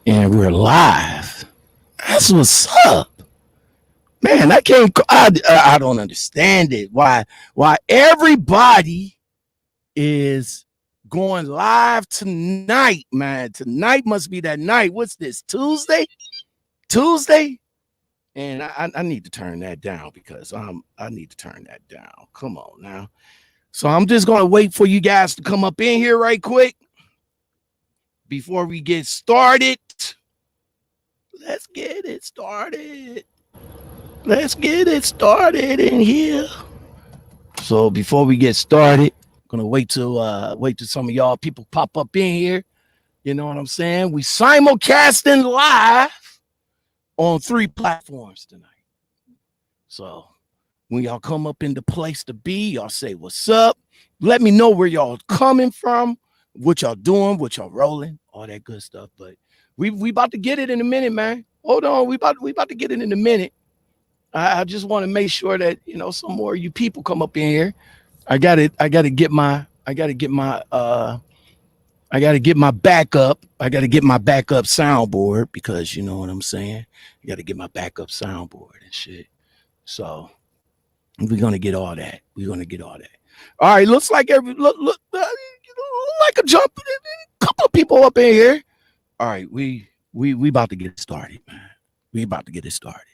And we're live. That's what's up. Man, I don't understand it. Why everybody is going live tonight, man. Tonight must be that night. What's this? Tuesday? Tuesday? And I need to turn that down because I need to turn that down. Come on now. So I'm just gonna wait for you guys to come up in here right quick before we get started. Let's get it started. Let's get it started in here. So before we get started, I'm gonna wait till some of y'all people pop up in here. You know what I'm saying? We simulcasting live on 3 platforms tonight. So when y'all come up in the place to be, y'all say what's up. Let me know where y'all coming from, what y'all doing, what y'all rolling, all that good stuff. But we about to get it in a minute, man. Hold on, we about to get it in a minute. I just want to make sure that some more of you people come up in here. I gotta get my backup. I gotta get my backup soundboard because you know what I'm saying. I gotta get my backup soundboard and shit. So we're gonna get all that. All right, looks like look like a jump. A couple of people up in here. All right, we about to get started, man. We about to get it started.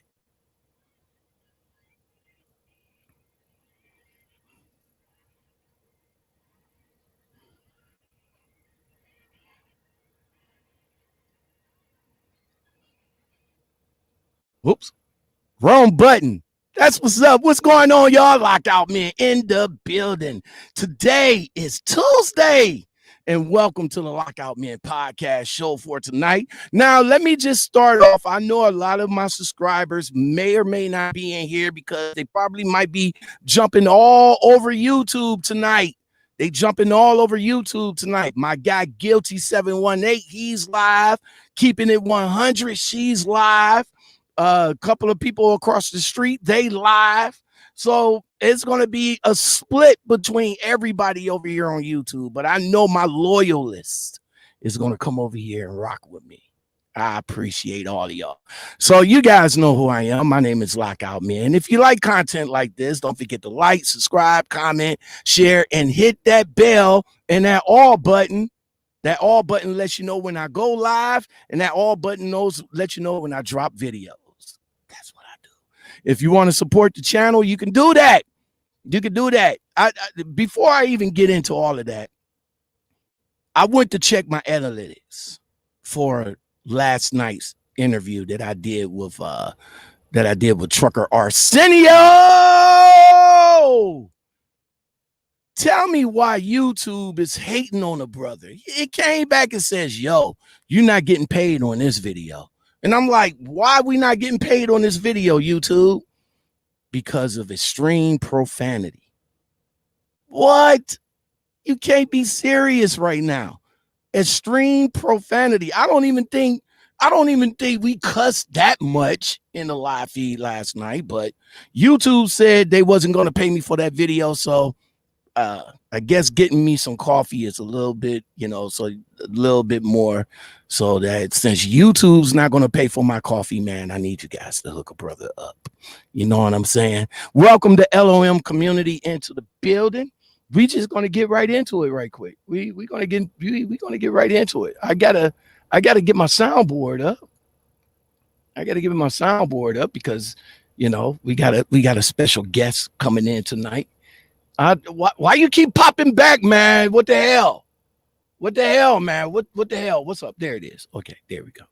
Whoops. Wrong button. That's what's up. What's going on, y'all? Lockoutmen in the building. Today is Tuesday, and welcome to the Lockoutmen podcast show for tonight. Now, let me just start off. I know a lot of my subscribers may or may not be in here because they probably might be jumping all over YouTube tonight. They jumping all over YouTube tonight. My guy Guilty 718, he's live. Keeping it 100, she's live. A couple of people across the street, they live. So it's going to be a split between everybody over here on YouTube. But I know my loyalist is going to come over here and rock with me. I appreciate all of y'all. So you guys know who I am. My name is Lockout Man. If you like content like this, don't forget to like, subscribe, comment, share, and hit that bell and that all button. That all button lets you know when I go live, and that all button lets you know when I drop videos. That's what I do. If you want to support the channel, you can do that. You can do that. Before I even get into all of that, I went to check my analytics for last night's interview that I did with Trucker Arsenio. Tell me why YouTube is hating on a brother. It came back and says, yo, you're not getting paid on this video. And I'm like, why are we not getting paid on this video, YouTube? Because of extreme profanity. What? You can't be serious right now. Extreme profanity. I don't even think we cussed that much in the live feed last night, but YouTube said they wasn't going to pay me for that video, so I guess getting me some coffee is a little bit, so a little bit more. So that since YouTube's not going to pay for my coffee, man, I need you guys to hook a brother up. You know what I'm saying? Welcome the LOM community into the building. We just going to get right into it right quick. We're going to get right into it. I gotta get my soundboard up. I got to give my soundboard up because, we got a special guest coming in tonight. Why you keep popping back, man? What the hell? What the hell, man? What the hell? What's up? There it is. Okay, there we go.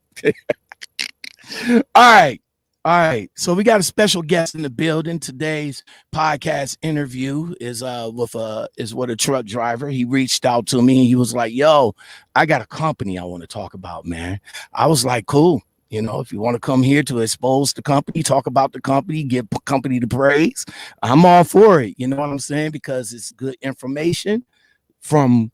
All right. So we got a special guest in the building. Today's podcast interview is with a truck driver. He reached out to me and he was like, "Yo, I got a company I want to talk about, man." I was like, "Cool. If you want to come here to expose the company, talk about the company, give company the praise, I'm all for it." You know what I'm saying? Because it's good information from,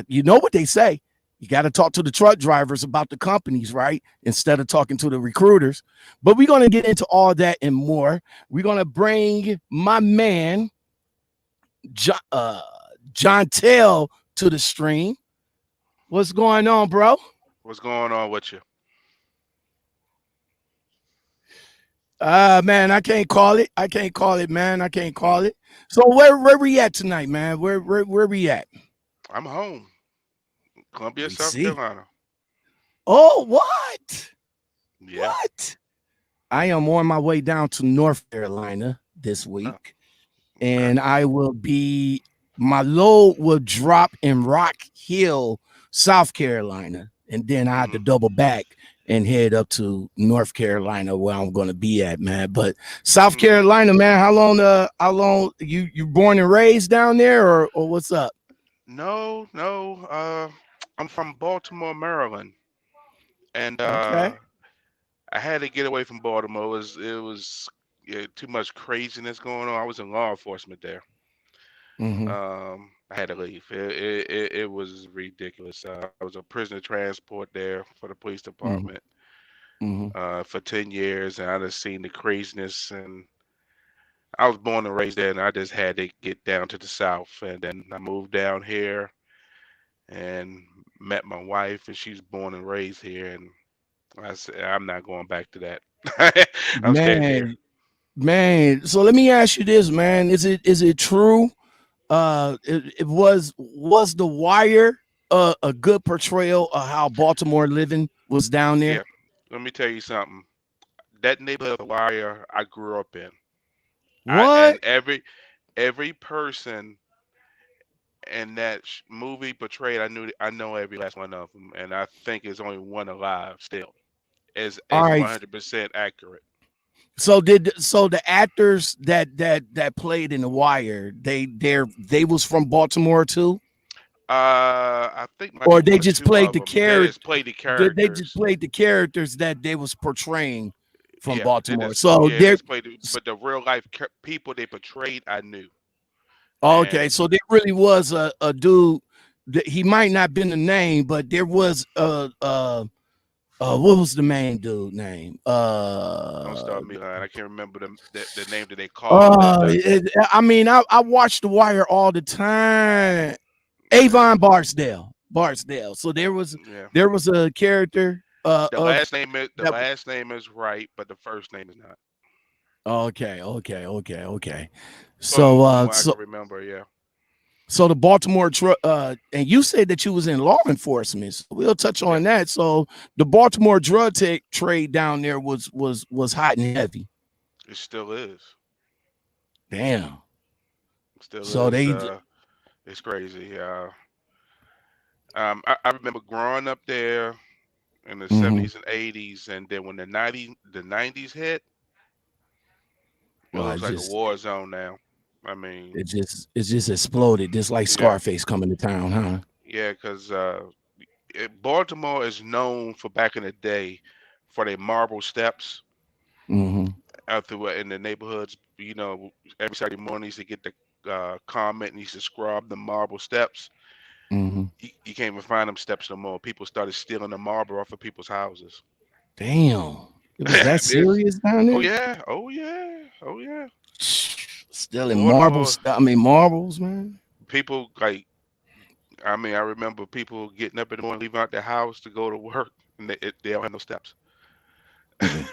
you know what they say. You got to talk to the truck drivers about the companies, right? Instead of talking to the recruiters. But we're going to get into all that and more. We're going to bring my man, Johntell, to the stream. What's going on, bro? What's going on with you? Man, I can't call it. I can't call it, man. I can't call it. So where we at tonight, man? Where we at? I'm home, Columbia, We South see. Carolina. Oh, what? Yeah. What? I am on my way down to North Carolina this Oh, week, okay. and I will be. My load will drop in Rock Hill, South Carolina, and then I have to Hmm. double back and head up to North Carolina where I'm going to be at, man. But South Hmm. Carolina, man, how long you born and raised down there, or what's up? No, no. I'm from Baltimore, Maryland, and Okay. I had to get away from Baltimore. It was yeah, too much craziness going on. I was in law enforcement there. Mm-hmm. I had to leave. It was ridiculous. I was a prisoner transport there for the police Mm-hmm. department Mm-hmm. for 10 years, and I just seen the craziness. And I was born and raised there, and I just had to get down to the South. And then I moved down here and met my wife, and she's born and raised here. And I said, I'm not going back to that. I'm staying here. Man, man. So let me ask you this, man. Is it true? It was The Wire a good portrayal of how Baltimore living was down there? Yeah. Let me tell you something. That neighborhood of the Wire I grew up in. I What? and every person in that movie portrayed. I know every last one of them, and I think there's only one alive still. All Is right. 100% accurate. So the actors that played in The Wire, they was from Baltimore too, I think maybe or they one or just two played of the them. They character. just played the They just characters. played the characters that they was portraying from Yeah, Baltimore. So they they're just played. But the real life people they portrayed, I knew. okay. And So there really was a dude that he might not been the name, but there was what was the main dude name? don't start me lying. I can't remember the name that they called the I mean, I watch The Wire all the time. yeah Avon Barksdale. Barksdale. So yeah. there was a character of The that. last name is right, but the first name is not. Okay. So From what I can remember, yeah, so the Baltimore and you said that you was in law enforcement. So we'll touch yeah. on that. So the Baltimore drug trade down there was hot and heavy. It still is. Damn. It still So is. they It's crazy. I remember growing up there in the mhm. 70s and 80s, and then when the 90s hit, it Well, looks like a war zone now. I mean, it just exploded, just like yeah, Scarface coming to town, huh? yeah, because Baltimore is known for back in the day for their marble steps Mm-hmm. out through in the neighborhoods. You know, every Saturday morning, used to get the comment and used to scrub the marble steps. Mm-hmm. You can't even find them steps no more. People started stealing the marble off of people's houses. Damn. It was that There's, serious down oh there? yeah, oh yeah, oh yeah. Still in Baltimore marbles. I mean marbles, man. people like. I mean, I remember people getting up in the morning, leaving out their house to go to work, and they don't have no steps. Mm-mm.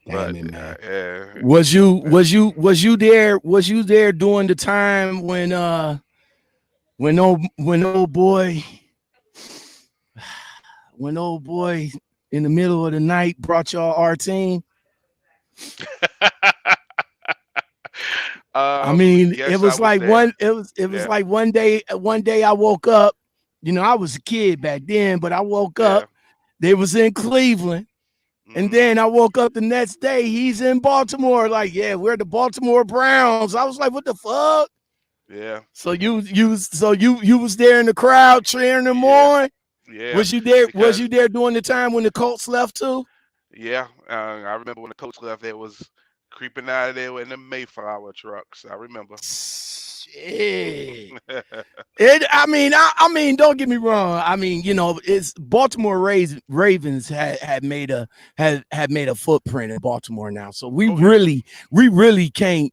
Damn But it, man. yeah, Was you there during the time when old boy when old boy in the middle of the night brought y'all our team? I mean, yes, I was there. it was Yeah, like one day I woke up, you know, I was a kid back then, but I woke up, yeah. they was in Cleveland, and Hmm. then I woke up the next day, he's in Baltimore, like, yeah, we're the Baltimore Browns. I was like, what the fuck? Yeah, So you was there in the crowd cheering them yeah, on? yeah. Was Because you there during the time when the Colts left too? yeah, I remember when the coach left, there was creeping out of there in the Mayflower trucks. I remember. Shit. I mean, don't get me wrong. I mean, you know, it's Baltimore Ravens had made a footprint in Baltimore now. So Oh yeah, we really can't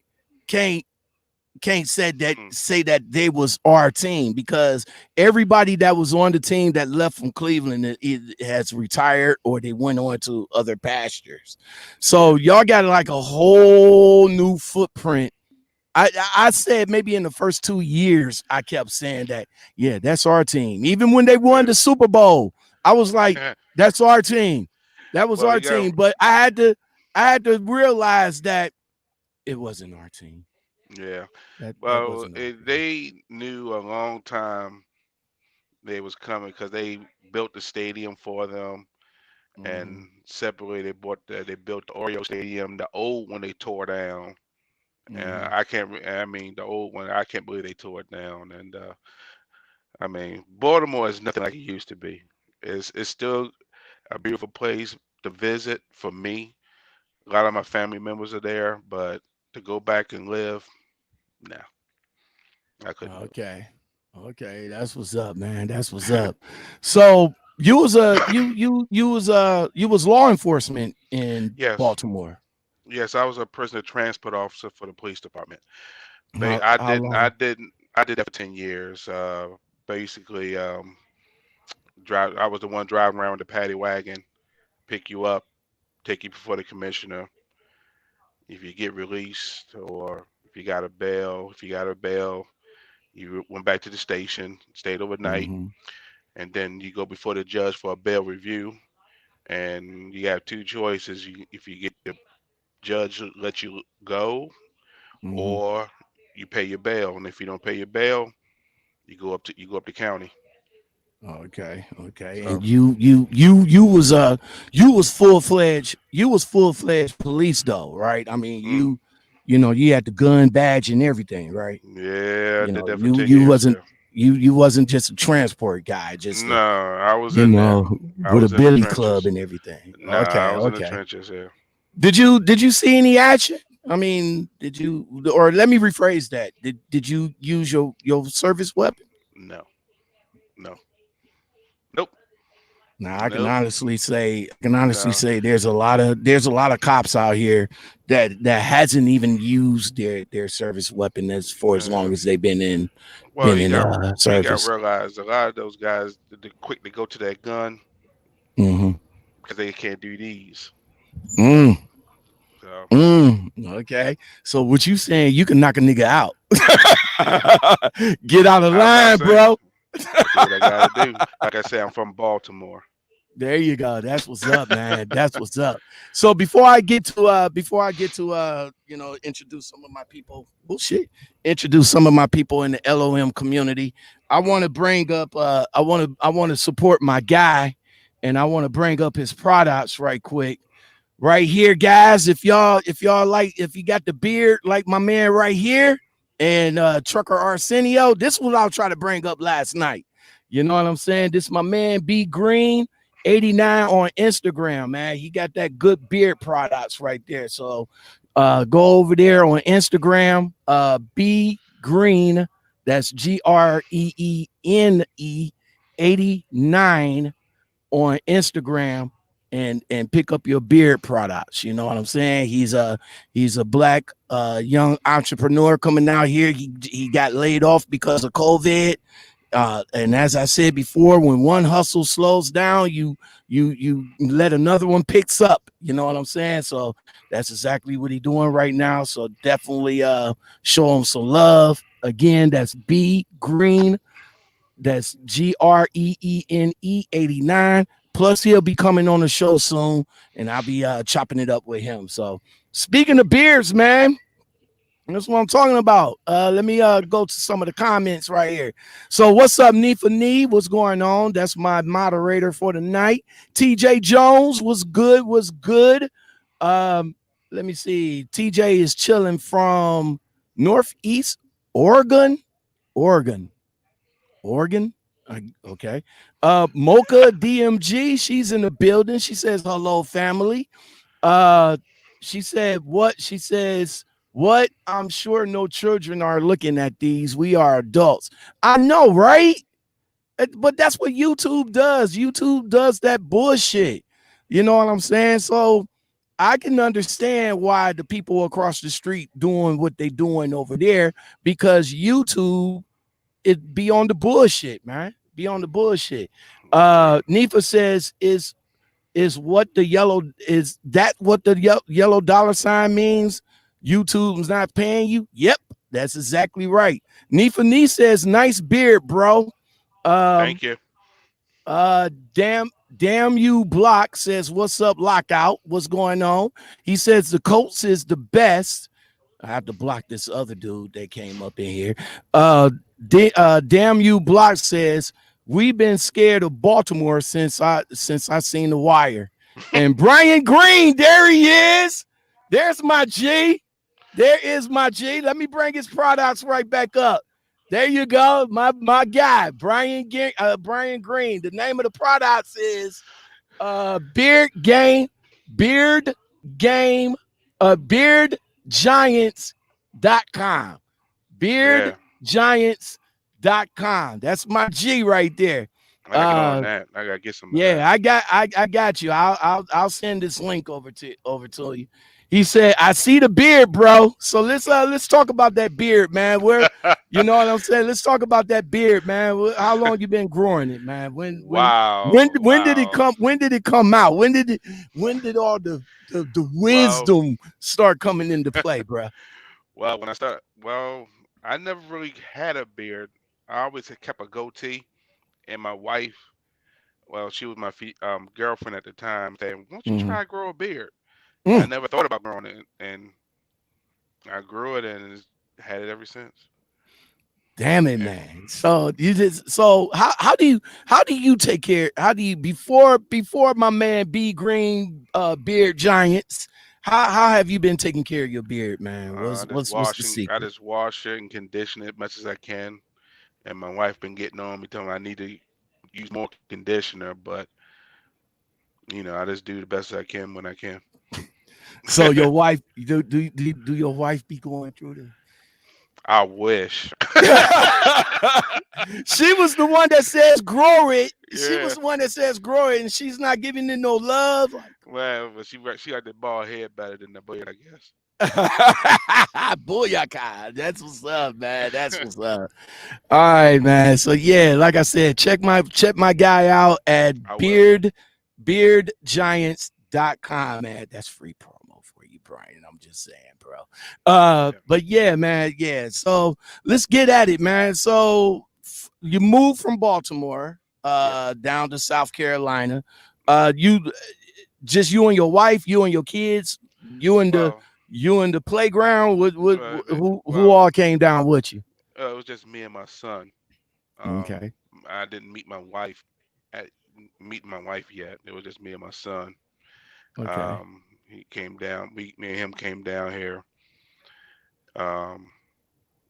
can't Mm, say that they was our team, because everybody that was on the team that left from Cleveland it has retired or they went on to other pastures. yeah. So y'all got like a whole new footprint. I said maybe in the first 2 years I kept saying that, yeah, that's our team. Even when they won Yeah. the Super Bowl, I was like, that's our team. That was Well, our you got team. But I had to realize that it wasn't our team. yeah. That Well, wasn't our team. they knew a long time they was coming because they built the stadium for them Mm-hmm. and separated. They built the Oreo Stadium, the old one they tore down. Mm-hmm. I can't. I mean, the old one. I can't believe they tore it down. And I mean, Baltimore is nothing like it used to be. It's still a beautiful place to visit for me. A lot of my family members are there, but to go back and live, no, I couldn't do Okay. Okay. That's what's up, man. That's what's up. So you was law enforcement in Yes, Baltimore. yes, I was a prisoner transport officer for the police department. How I how didn't, I long? didn't, I did that for 10 years. Basically, drive. I was the one driving around with the paddy wagon, pick you up, take you before the commissioner. If you get released, or if you got a bail, you went back to the station, stayed overnight, Mm-hmm. and then you go before the judge for a bail review. And you have two choices. If you get the judge to let you go, Mm-hmm. or you pay your bail. And if you don't pay your bail, you go up to county. Okay, okay. So And you was full-fledged police though, right? I mean, mm, you had the gun badge and everything, right? yeah, I You did know, that for you 10 you years. wasn't Yeah. you wasn't just a transport guy, just No, a, I was you in there. know, I with a was in the billy club trenches. and everything. Nah, I Okay, was in the okay. trenches. Yeah. Did you see any action? I mean, did you, or let me rephrase that. Did you use your service weapon? No, no, nope, Now I can nope, honestly say I can honestly no. say there's a lot of cops out here that hasn't even used their service weapon as for as long Uh, as they've been in well, you got to service. realize a lot of those guys they're quick to go to that gun Mm-hmm. because they can't do these. Mm, So okay. So what you saying? You can knock a nigga out. Get out of I'm not line, saying bro. I do what I got to do. Like I say, I'm from Baltimore. There you go. That's what's up, man. That's what's up. So before I get to introduce some of my people. Bullshit. Introduce some of my people in the LOM community. I Mm, want to bring up I want to support my guy, and I want to bring up his products right quick. Right here, guys. If you got the beard like my man right here, and Trucker Arsenio, this is what I'll try to bring up last night. You know what I'm saying? This is my man B Green 89 on Instagram, man. He got that good beard products right there. So go over there on Instagram, B Green, that's GREENE 89 on Instagram, and pick up your beard products. You know what I'm saying? He's a black young entrepreneur coming out here. He got laid off because of COVID. And as I said before, when one hustle slows down, you let another one picks up. You know what I'm saying? So that's exactly what he's doing right now. So definitely show him some love. Again, that's B Green, that's GREENE 89. Plus, he'll be coming on the show soon, and I'll be chopping it up with him. So, speaking of beards, man, that's what I'm talking about. Let me go to some of the comments right here. So, what's up, Nefa Nee? What's going on? That's my moderator for the night. TJ Jones was good. Was good. Um, Let me see. TJ is chilling from Northeast Oregon. Oregon. Oregon. Okay. Mocha DMG, she's in the building. She says hello, family. Uh, she said what? She says what? I'm sure no children are looking at these. We are adults. I know, right? But that's what YouTube does. YouTube does that bullshit. You know what I'm saying? So I can understand why the people across the street doing what they doing over there, because YouTube, it be on the bullshit, man. Be on the bullshit. Right. Nifa says, is what the yellow is that what the yellow dollar sign means? YouTube's not paying you? Yep, that's exactly right. Nifa Nee says, nice beard, bro. Um, Thank you. damn you block says, what's up, lockout? What's going on? He says the Colts is the best. I have to block this other dude that came up in here. Damn you block says, we've been scared of Baltimore since I seen the wire. And Brian Green, there he is. There's my G. There is my G. Let me bring his products right back up. There you go, my guy, Brian Green. The name of the products is Beard Game, Beard Game, BeardGiants.com. Yeah, BeardGiants.com. That's my G right there. I gotta get on Uh that. I gotta get some of that. yeah, I got you. I'll send this link over to you. He said, I see the beard, bro. So let's talk about that beard, man. Where you know what I'm saying? Let's talk about that beard, man. How long you been growing it, man? Wow, When did it wow. come? When did it come out? When did all the Well, wisdom start coming into play, bro? well, when I start, well, I never really had a beard. I always had kept a goatee, and my wife, well, she was my girlfriend at the time, saying, "Why don't you Mm-hmm. try to grow a beard?" And I Mm, never thought about growing it, and I grew it and had it ever since. damn it, And, man. So you just so how do you take care? How do you before my man B Green beard giants? How have you been taking care of your beard, man? What's the I secret? just wash it and condition it as much as I can. And my wife been getting on me, telling me I need to use more conditioner, but I just do the best I can when I can. So your wife do your wife be going through this? I wish. She was the one that says grow it. She Yeah. was the one that says grow it, and she's not giving it no love. Like, Well, but she got the bald head better than the beard, I guess. booyaka. That's what's up, man. That's what's up. All right, man. So yeah, like I said, check my guy out at I will. beardgiants.com, man. That's free promo for you, Brian. I'm just saying, bro. Yeah. But yeah, man, yeah. So let's get at it, man. So you moved from Baltimore Yes. down to South Carolina. You just you and your wife, you and your kids, you and the Well, you and the playground. Who well, all came down with you? it was just me and my son. Um, Okay. I didn't at meet my wife yet. It was just me and my son. Okay. He came down. Me and him came down here. Um,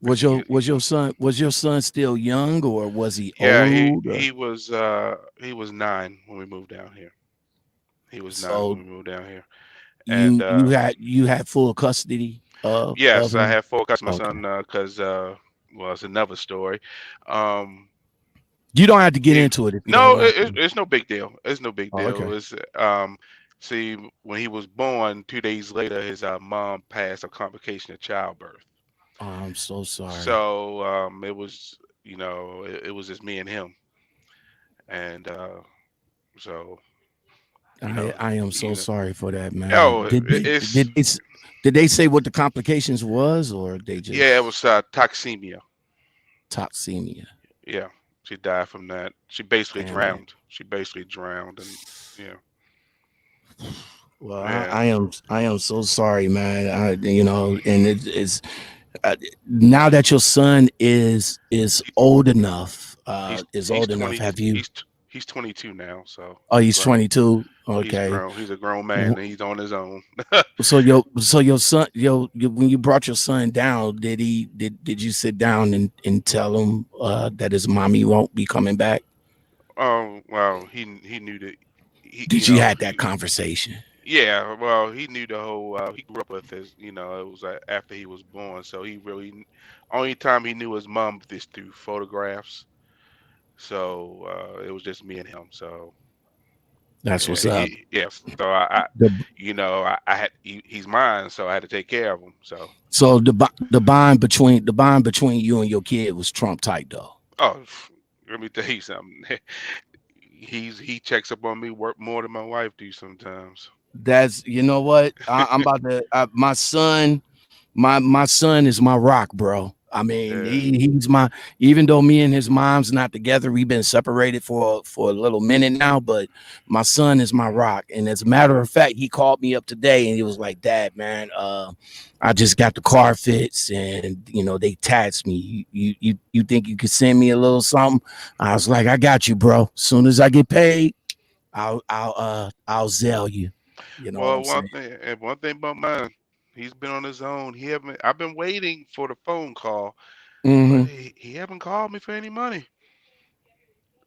Was your son still young, or was he yeah, old? Or, he was 9 when we moved down here. He was 9 so when we moved down here, and you had full custody of yes, I him. have full custody of my Okay. son because well, it's another story. Um, You don't have to get he into it if you don't no, want to. it's no big deal. It's no big Oh, deal. okay. It's see, when he was born, 2 days later, his mom passed of complication of childbirth. Oh, I'm so sorry. So it was it was just me and him, and so you know I am so you know sorry for that, man. oh it's Did they say what the complications was, or they yeah, it just was toxemia. toxemia? Yeah, she died from that. She basically Damn, man. drowned. She basically drowned, and yeah, Well, yeah. I am so sorry, man. And it's now that your son He's is he's old enough. 20. Have you? He's 22 now, so Oh, he's he's grown. 22. He's Okay. grown. He's a grown man, and he's on his own. So your son, when you brought your son down, did you sit down and tell him that his mommy won't be coming back? Well, he knew that he Did you had that conversation? yeah, well, he knew the whole he grew up with his, it was after he was born, so only time he knew his mom is through photographs. So it was just me and him. So That's what's up. Yeah. So I The, I had he's mine, so I had to take care of him. So so the bond between you and your kid was Trump tight though. oh, let me tell you something. He checks up on me work more than my wife do sometimes. That's you know what I'm about to. My son, my son is my rock, bro. I mean, Yeah. he's my. Even though me and his mom's not together, we've been separated for a little minute now. But my son is my rock, and as a matter of fact, he called me up today and he was like, "Dad, man, I just got the car fixed, and they taxed me. You think you could send me a little something?" I was like, "I got you, bro. As soon as I get paid, I'll Zell you." You know what Well, I'm saying? one thing about mine, he's been on his own. He haven't. I've been waiting for the phone call, but Hmm. he haven't called me for any money.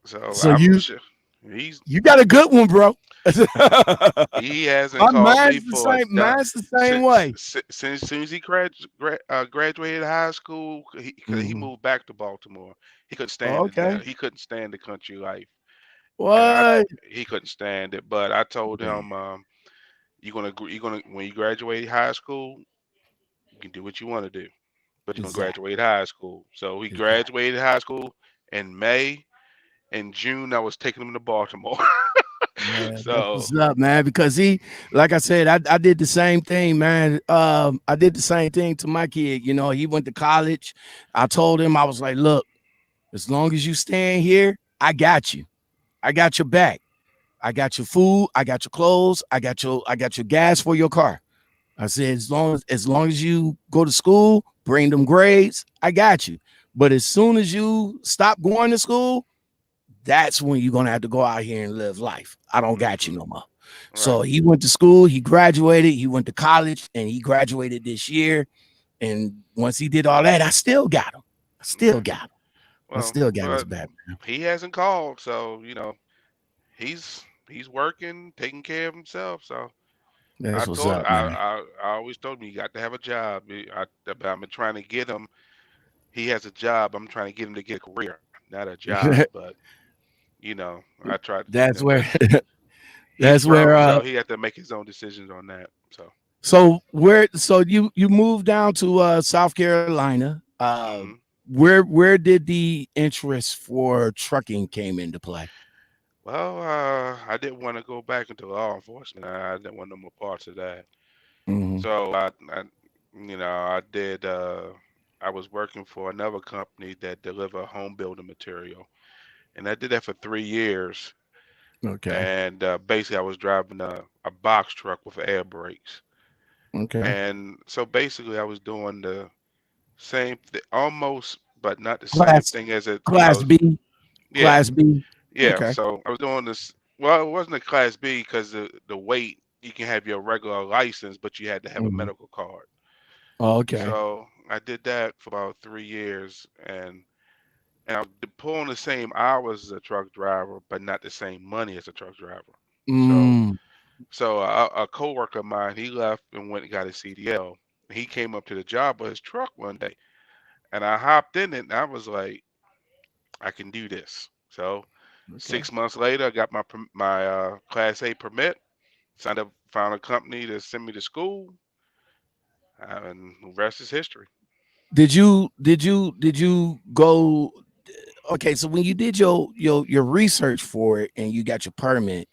So So I'm you sure he's you got a good one, bro. he hasn't My called me mine's the for a same. dime Mine's the same since way. soon as he graduated high school. Cause he Hmm. moved back to Baltimore. He couldn't stand it Okay. there. He couldn't stand the country life, and I What? he couldn't stand it. But I told Yeah. him, you're gonna when you graduate high school, you can do what you want to do, but you're gonna Exactly. graduate high school. So he Exactly. graduated high school in May. In June, I was taking him to Baltimore. Yeah, that's So what's up, man. Because like I said, I did the same thing, man. I did the same thing to my kid. He went to college. I told him I was like, look, as long as you staying here, I got you. I got your back. I got your food. I got your clothes. I got your gas for your car. I said, as long as you go to school, bring them grades, I got you. But as soon as you stop going to school, that's when you're gonna have to go out here and live life. I don't got you hmm no more. right. So he went to school, he graduated, he went to college, and he graduated this year. And once he did all that, I still got him. I still Yeah. got him. I Well, still got his but back. he hasn't called, so he's working, taking care of himself. So That's what's up, man. I always told him you got to have a job. I've been trying to get him. He has a job. I'm trying to get him to get a career, not a job. But I tried to tell that's him, where but he's that's where grown, so he had to make his own decisions on that. So. so you moved down to South Carolina. hmm Where did the interest for trucking came into play? Well, I didn't want to go back into law enforcement. I didn't want no more parts of that. Hmm. So I did. I was working for another company that deliver home building material, and I did that for 3 years. Okay. And basically, I was driving a box truck with air brakes, Okay. and so basically, I was doing the same thing, almost, but not the same Class thing as it. I class was, B. yeah, Class B. yeah. Okay. So I was doing this. Well, it wasn't a class B because the weight you can have your regular license, but you had to have a Mhm. medical card. Okay. So I did that for about 3 years, and I was pulling the same hours as a truck driver, but not the same money as a truck driver. So Mm. so a coworker of mine, he left and went and got his CDL. He came up to the job with his truck one day, and I hopped in it, and I was like, I can do this. So Okay. 6 months later, I got my Class A permit, signed up, found a company to send me to school, and the rest is history. Did you go okay, so when you did your research for it and you got your permit,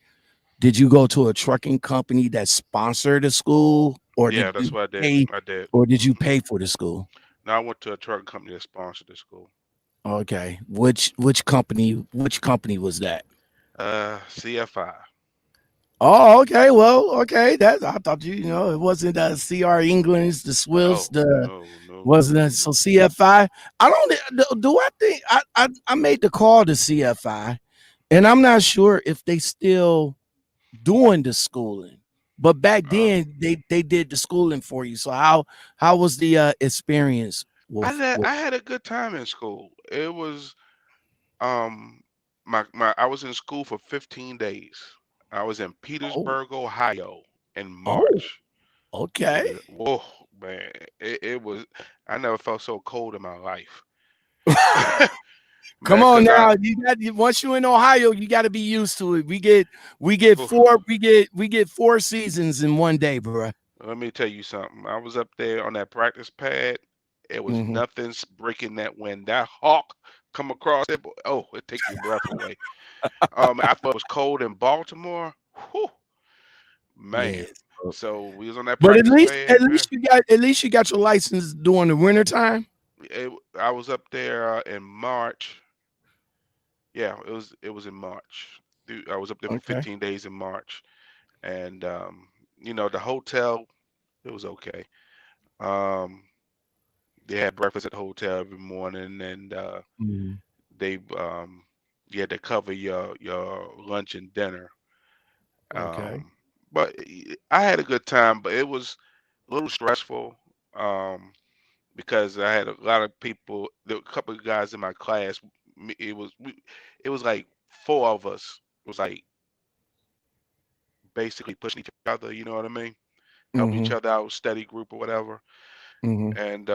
did you go to a trucking company that sponsored the school or Yeah, did that's you what I did. pay I did. or did you hmm pay for the school? Now I went to a truck company that sponsored the school. Okay. Which company was that? CFI. Oh, okay. Well, okay. That I thought it wasn't CR England's, the Swifts, Oh the no, no, wasn't that no, so no. CFI? I do I think I made the call to CFI and I'm not sure if they still doing the schooling. But back Uh, then they did the schooling for you. So how was the experience with I had a good time in school. It was um my I was in school for 15 days. I was in oh Petersburg, Ohio in oh March. okay. Whoa, man. It was I never felt so cold in my life. Come man, on cause I now. Once you're in Ohio, you got to be used to it. We get oof, we get 4 seasons in one day, bro. let me tell you something. I was up there on that practice pad. It was Hmm. nothing breaking that wind. That hawk come across it. Oh, it take your breath away. I thought it was cold in Baltimore. Whew, man. Yes. So- So we was on that But at practice least pad, at man. least you got at least you got your license during the winter time. I was up there in March. Yeah, it was in March. I was up there for Okay. 15 days in March, and the hotel, it was okay. Um, they had breakfast at the hotel every morning, and Mhm. they you had to cover your lunch and dinner. Okay. Um, but I had a good time, but it was a little stressful. Um, because I had a lot of people. There were a couple of guys in my class. It was like four of us. It was like basically pushing each other. You know what I mean? Help each Hmm. other out, study group or whatever. Hmm. And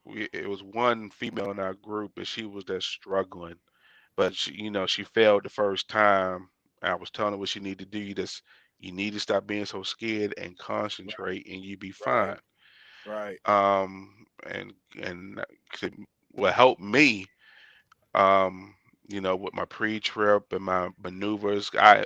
it was one female in our group, and she was just struggling. But she failed the first time. I was telling her what she needed to do. You need to stop being so scared and concentrate, and you be Right. fine. Right. And what helped me, um, with my pre-trip and my maneuvers, I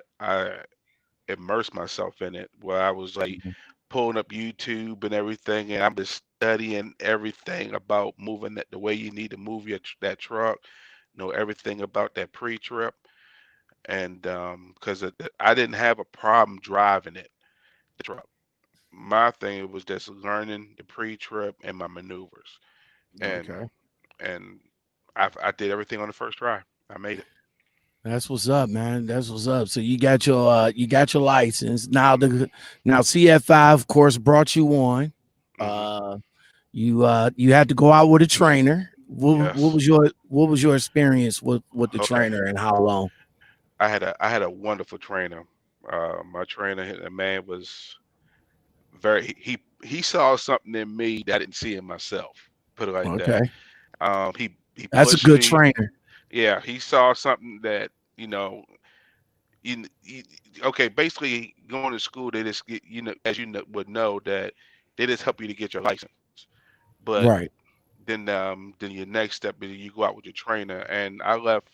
immersed myself in it where I was like Mhm. pulling up YouTube and everything, and I'm just studying everything about moving the way you need to move that truck, know everything about that pre-trip, and because I didn't have a problem driving the truck. My thing was just learning the pre-trip and my maneuvers, and Okay. and I did everything on the first try. I made it. That's what's up, man. That's what's up. So you got your license. Now Hmm. now CF5 of course brought you on. Hmm. Uh you had to go out with a trainer. What Yes. was your experience with the Okay. trainer and how long? I had a wonderful trainer. My trainer, the man was very. He saw something in me that I didn't see in myself. Put it like that. Okay. He That's a pushed good me. trainer. Yeah, he saw something that you know. You okay, basically going to school, they just get, as would know that they just help you to get your license. But Right. then your next step is you go out with your trainer. And I left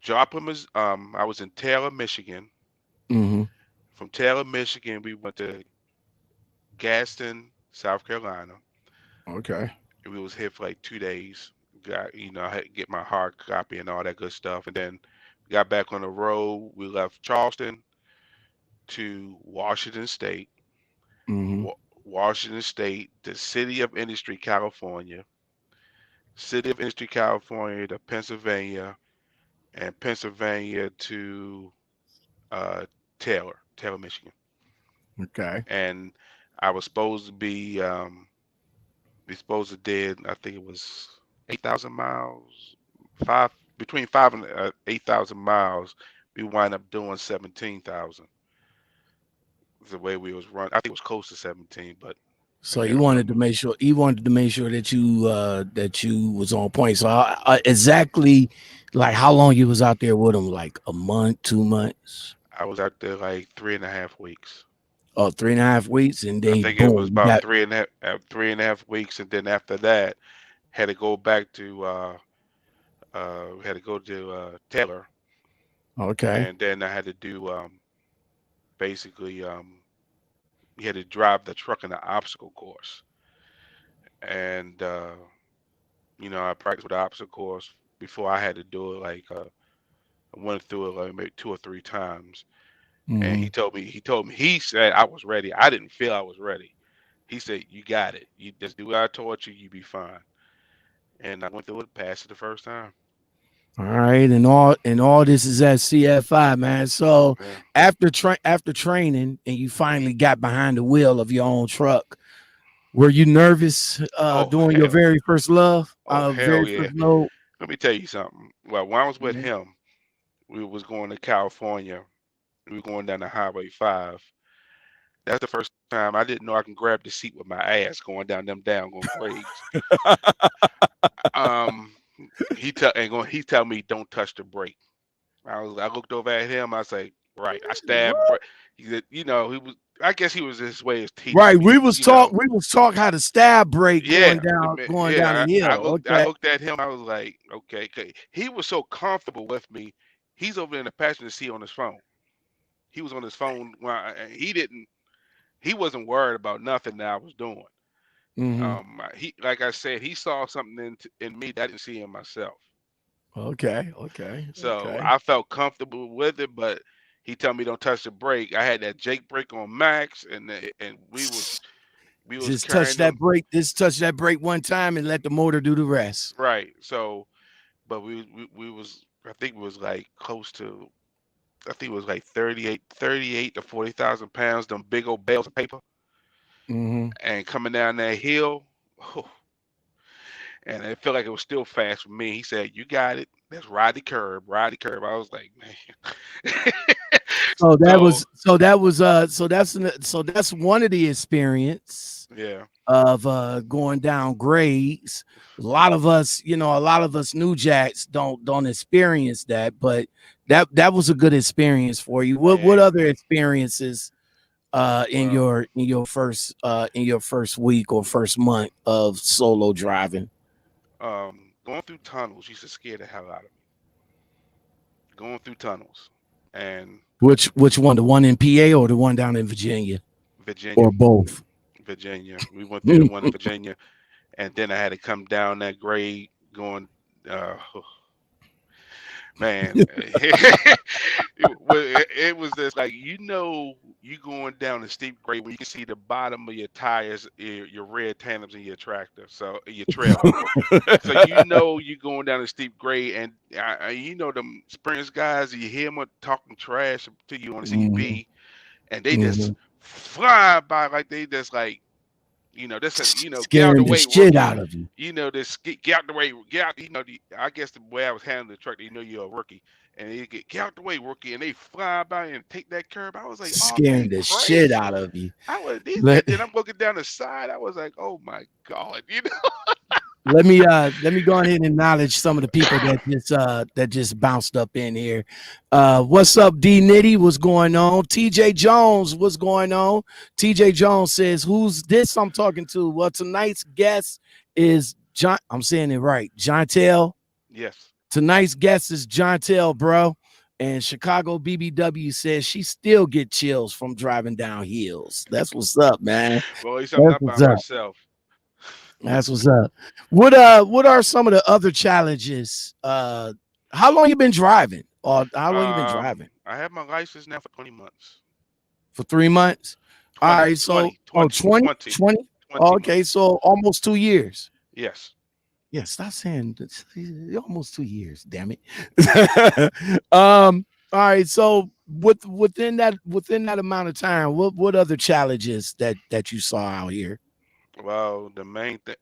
Joplin, I was in Taylor, Michigan. Hmm. From Taylor, Michigan, we went to Gaston, South Carolina. Okay. We was here for like 2 days. I had to get my hard copy and all that good stuff. And then got back on the road. We left Charleston to Washington State. Hmm. Wa- Washington State, the City of Industry, California, City of Industry, California to Pennsylvania, and Pennsylvania to uh, Taylor, Michigan. Okay. And I was supposed to be, we supposed to did, I think it was 8,000 miles, five between 5 and 8,000 miles. We wind up doing 17,000. The way we was run, I think it was close to 17, but I So can't you wanted to remember. make sure that you was on point. So exactly like how long you was out there with him? Like a month, 2 months, I was out there like 3.5 weeks. or 3.5 weeks, and I then think it was boom, you about got 3.5 weeks, and then after that, had to go back to had to go to Taylor, okay. and then I had to do basically you had to drive the truck in the obstacle course, and I practiced with the obstacle course before I had to do it. Like I went through it like maybe 2 or 3 times, and Hmm. he said I was ready. I didn't feel I was ready. He said, "You got it. You just do what I taught you. You be fine." And I went through it, passed it the first time. All right, and all this is at CFI, man. So Yeah. after training, and you finally got behind the wheel of your own truck, were you nervous Oh doing your hell. Oh hell very yeah. first load? Let me tell you something. Well, when I was with Mhm. him, we was going to California. We were going down the Highway 5, That's the first time I didn't know I can grab the seat with my ass going down them down going grades. Um, he tell me don't touch the brake. I looked over at him. I was like, right. I stabbed. What? He said, you know, he was. I guess he was his way of teaching Right. me. You know, We was taught how to stab break yeah, going down yeah. the hill. I Okay. looked at him. I was like, okay. 'Cause he was so comfortable with me. He's over in the passenger seat on his phone. He was on his phone. He didn't. He wasn't worried about nothing that I was doing. Hmm. Like I said, he saw something in me that I didn't see in myself. Okay. Okay. So Okay. I felt comfortable with it, but he told me don't touch the brake. I had that Jake brake on max, and we was Just touch carrying that them brake. Just touch that brake one time and let the motor do the rest. right. So, but we was I think it was like close to I think it was like 38 to 40,000 pounds, them big old bales of paper, Hmm. and coming down that hill, and it felt like it was still fast for me. He said, "You got it. Let's ride the curb, ride the curb." I was like, man. So that So was so that was so that's one of the experience yeah, of going down grades. A lot of us new jacks don't experience that, but that was a good experience for you. What man. other experiences Well, in your first week or first month of solo driving? going through tunnels used to scare the hell out of me. Going through tunnels, and Which one? The one in PA or the one down in Virginia? Virginia, Or both? Virginia. We went through the one in Virginia, and then I had to come down that grade going. Uh, Man, it was just like you going down a steep grade when you can see the bottom of your tires, your red tandems in your tractor, so your trailer. So you going down a steep grade, and them experienced guys. You hear them talking trash to you on the Mhm, CB, and they just mhm. fly by like they just like this get out the Scaring the way, shit rookie. out of you. This get out the way, get out. I guess the way I was handling the truck, you're a rookie, and they get out the way, rookie, and they fly by and take that curb. I was like, "Are they Scaring the shit crazy?" out of you. I was these, and Let then I'm looking down the side. I was like, "Oh my god," let me go ahead and acknowledge some of the people that just bounced up in here. What's up, D Nitty? What's going on? TJ Jones, what's going on? TJ Jones says, "Who's this I'm talking to?" Well, tonight's guest is John. I'm saying it right. Johntell. Yes. Tonight's guest is Johntell, bro. And Chicago BBW says she still get chills from driving down hills. That's what's up, man. Well, at least I'm That's not by what's up. myself. That's what's up. What are some of the other challenges? How long you been driving? Or how long you been driving? I have my license now for 20 months. For 3 months? All 20, right, so 20, 20, 20, 20, 20? 20 Okay, months. so almost 2 years. Yes. Yeah, stop saying almost 2 years, damn it. All right, so within that amount of time, what other challenges that you saw out here? Well,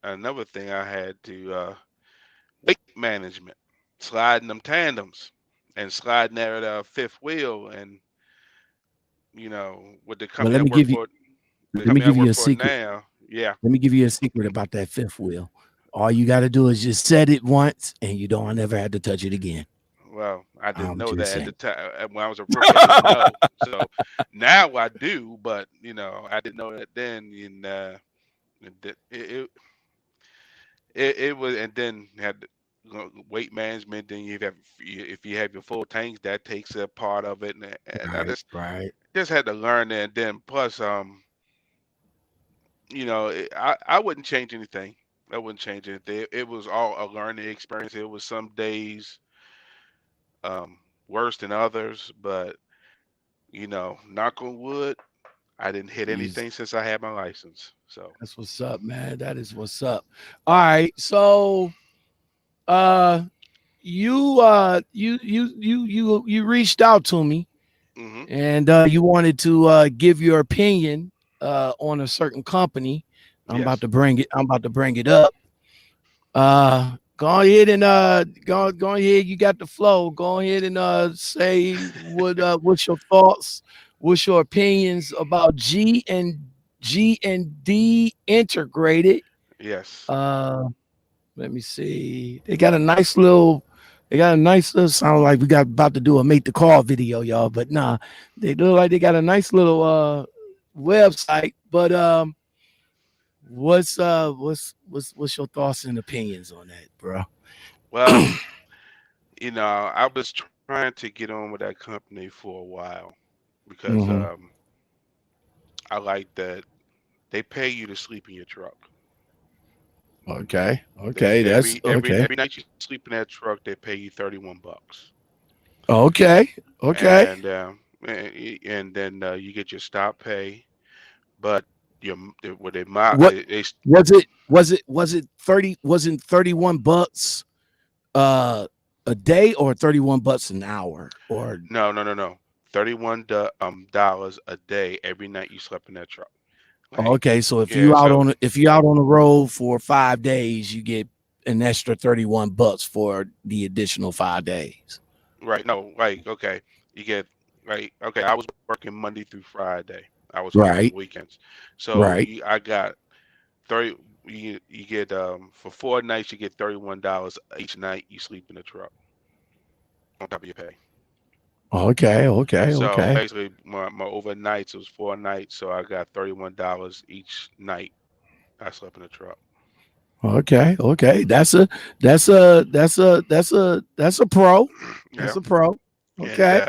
another thing I had to weight management, sliding them tandems, and sliding that fifth wheel, and with the Well, company I work for, the let me company I give you work a for secret. now, yeah. Let me give you a secret about that fifth wheel. All you got to do is just set it once, and you don't ever have to touch it again. Well, I didn't I'm know just that at the saying. time. When I was a rookie, I didn't know. So now I do, but I didn't know that then. And it was, and then had weight management. Then if you have your full tanks, that takes a part of it, and I Right, right. just had to learn that. And then plus, I wouldn't change anything. I wouldn't change anything. It was all a learning experience. It was some days worse than others, but knock on wood, I didn't hit You anything since I had my license. So, That's what's up, man. That is what's up. All right. So uh you reached out to me hmm and you wanted to give your opinion on a certain company. yes. I'm about to bring it up. Go ahead and go ahead. You got the flow. Go ahead and say what's your thoughts? what's your opinions about G&D Integrated? Yes. Uh, Let me see. They got a nice little. They got a nice little. Sound like we got about to do a make the call video, y'all. But nah, they look like they got a nice little website. But what's your thoughts and opinions on that, bro? Well, I was trying to get on with that company for a while because Mm-hmm. I like that they pay you to sleep in your truck. Okay. They Okay. That's every okay. night you sleep in that truck, they pay you $31, Okay. Okay. and then you get your stop pay, but your what they mo What they was it? Was it 30? Wasn't 31 bucks a day or 31 bucks an hour? Or no, $31 a day every night you slept in that truck. Like, okay, so yeah, so if you out on the road for 5 days, you get an extra 31 bucks for the additional 5 days. right, no, like, okay, you get, like, okay, I was working Monday through Friday. I was skipping Right. weekends. So Right. I got 30, you get, for 4 nights, you get $31 each night you sleep in the truck on top of your pay. Okay. Okay. So Okay. basically, my overnights, it was 4 nights, so I got $31 each night I slept in the truck. Okay. Okay. That's a pro. That's Yeah. a pro. And Okay.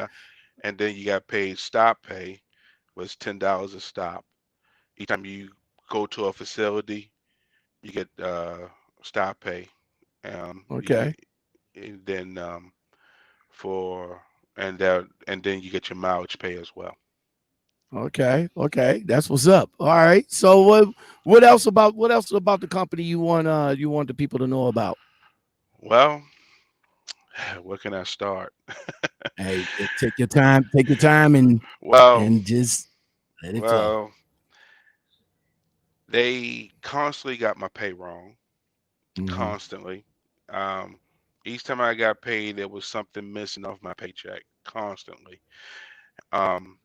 and then you got paid stop pay was $10 a stop. Each time you go to a facility, you get stop pay. You get Okay. and then for and then you get your mileage pay as well. Okay. Okay. That's what's up. All right. So what else about the company you want the people to know about? Well, where can I start? Hey, take your time Well, and just let it flow. well, they constantly got my pay wrong, Hmm. constantly. Um, each time I got paid, there was something missing off my paycheck, constantly. Um,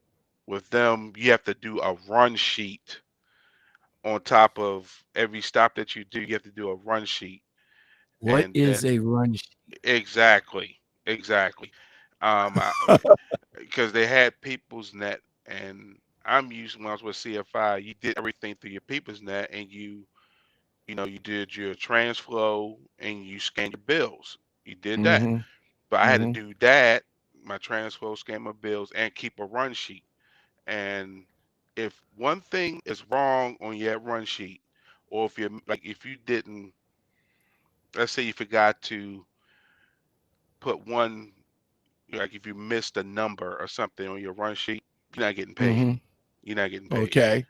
with them, you have to do a run sheet on top of every stop that you do. You have to do a run sheet, What and is then a run sheet? exactly, exactly. Um, because they had people's net, and I'm used when I was with CFI, you did everything through your people's net, and you did your transflow and you scanned your bills. You did that, Hmm. but I had to Hmm. do that, my transflow, scan my bills, and keep a run sheet. And if one thing is wrong on your run sheet, or if you didn't, let's say you forgot to put one, like if you missed a number or something on your run sheet, you're not getting paid. Hmm. You're not getting paid. Okay.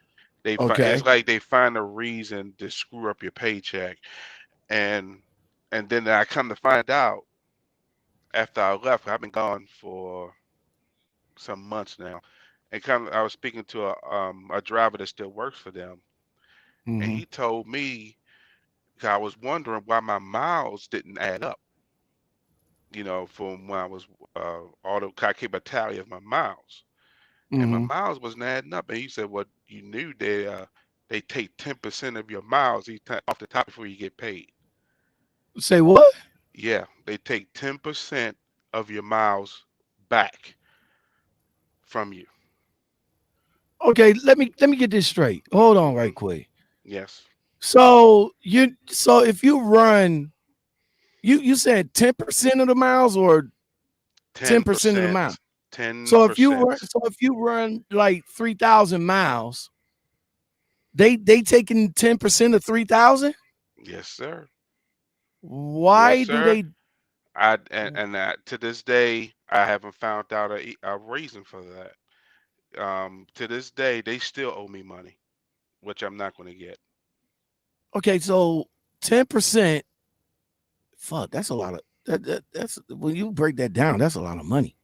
It's Okay. like they find a reason to screw up your paycheck, and then I come to find out after I left, I've been gone for some months now, and I was speaking to a driver that still works for them, and Hmm. he told me, 'cause I was wondering why my miles didn't add up, from when I was I keep a tally of my miles, and my Hmm. miles wasn't adding up. And he said, "Well, you knew they take 10% of your miles off the top before you get paid. Say what? Yeah, they take 10% of your miles back from you." Okay, let me get this straight. Hold on Hmm. right quick. Yes, So if you run, you said 10% of the miles or 10% of the mile. 10%, ten So percent. if you run like 3,000 miles, they taking 10% of 3,000? Yes, sir. Yes, Why do sir. they To this day, I haven't found out a reason for that. To this day, they still owe me money, which I'm not going to get. okay, so 10%, fuck, that's a lot of that's when you break that down, that's a lot of money.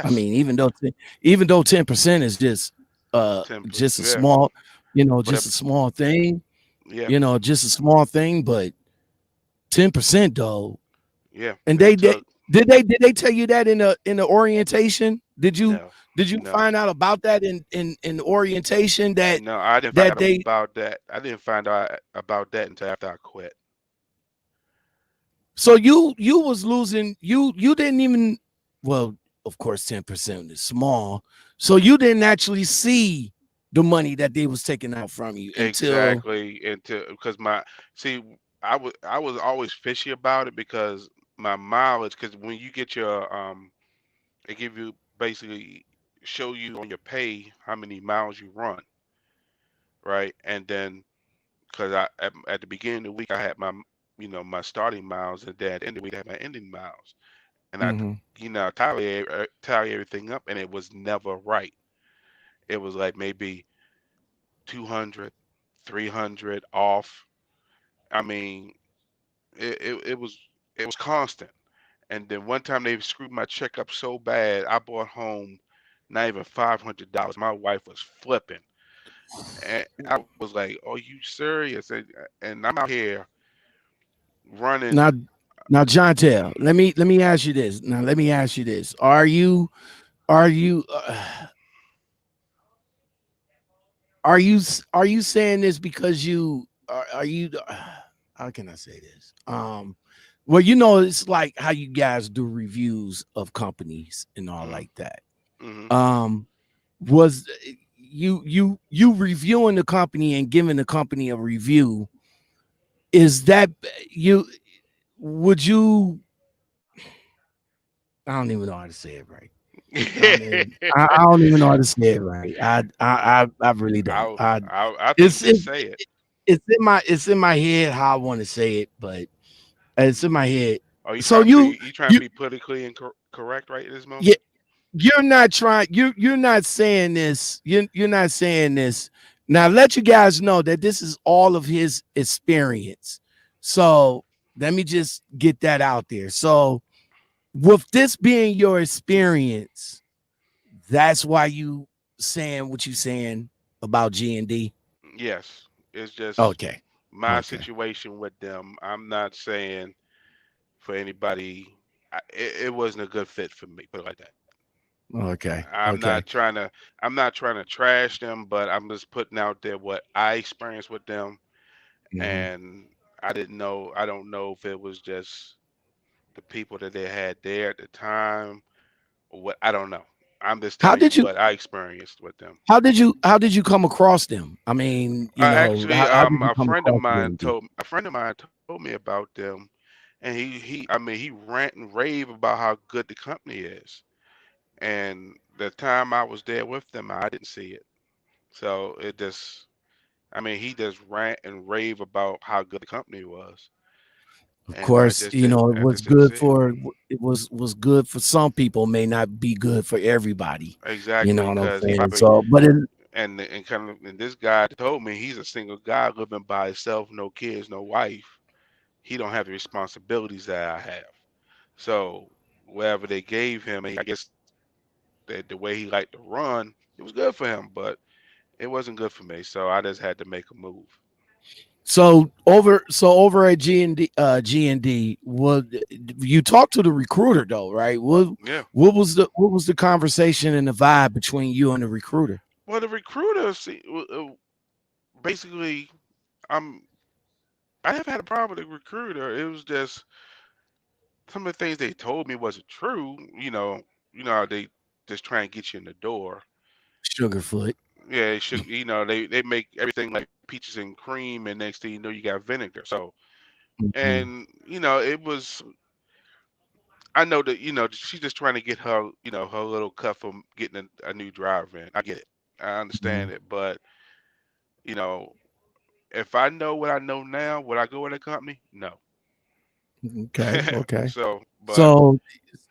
I Yes, mean, even though 10% is just a yeah, small, but just a small thing, yeah, just a small thing, but 10% though. yeah, And they they took. did they tell you that in the orientation Did you No, did you no, find out about that in orientation that no. I didn't find that out they about that. I didn't find out about that until after I quit. so you was losing you didn't even well of course 10% is small so you didn't actually see the money that they was taking out from you until Exactly, and to because my see, I was always fishy about it because my mileage. Because when you get your they give you basically show you on your pay how many miles you run, right? And then because at the beginning of the week I had my my starting miles, and then at the end of the week I had my ending miles, and Mhm. tally everything up, and it was never right. It was like maybe 200, 300 off. I mean, it was constant. And then one time they screwed my check up so bad, I brought home not even $500. My wife was flipping, and I was like, "Are you serious?" And I'm out here now running. now Johntell, let me ask you this now let me ask you this are you are you saying this because you are you how can I say this well you know it's like how you guys do reviews of companies and all Hmm. like that Hmm. um was you reviewing the company and giving the company a review is that you would you I don't even know how to say it right. I don't even know how to say it right. I really don't. I think It's just it's say it. it's in my head how I want to say it, but it's in my head. Are you So trying to be you trying to you be politically correct right at this yeah, moment? you're not trying you're not saying this. You're not saying this. Now let you guys know that this is all of his experience. So let me just get that out there. So with this being your experience, that's why you saying what you saying about G&D. Yes, it's just Okay. my Okay. situation with them. I'm not saying for anybody. It wasn't a good fit for me. Put it like that. Okay. I'm Okay. not trying to. I'm not trying to trash them, but I'm just putting out there what I experienced with them, Mhm. and I didn't know. I don't know if it was just the people that they had there at the time, or what. I don't know. I'm just How telling you did you what I experienced with them. how did you come across them? I mean, Actually, how did you a come friend of across mine G&D? told me about them, and I mean, he rant and rave about how good the company is. And the time I was there with them, I didn't see it. So it just, I mean, he just rant and rave about how good the company was, Of and course, it I was just didn't good see it. for it was good for some people, may not be good for everybody. You know Exactly, what I'm because he saying? probably So, but it and kind of and this guy told me he's a single guy living by himself, no kids, no wife. He don't have the responsibilities that I have. So whatever they gave him, I guess the way he liked to run, it was good for him, but it wasn't good for me. So I just had to make a move. so over at G&D, what you talked to the recruiter though, right? Yeah. What was the conversation and the vibe between you and the recruiter? Well, the recruiter, basically, I'm. I never had a problem with the recruiter. It was just some of the things they told me wasn't true. You know how they just try and get you in the door. Sugarfoot. Yeah, it should. They make everything like peaches and cream, and next thing you know, you got vinegar. So, Mhm. and it was. I know that she's just trying to get her little cut from getting a new driver in. I get it. I understand Mhm. it, but you know, if I know what I know now, would I go with a company? No. Okay, okay. So, but So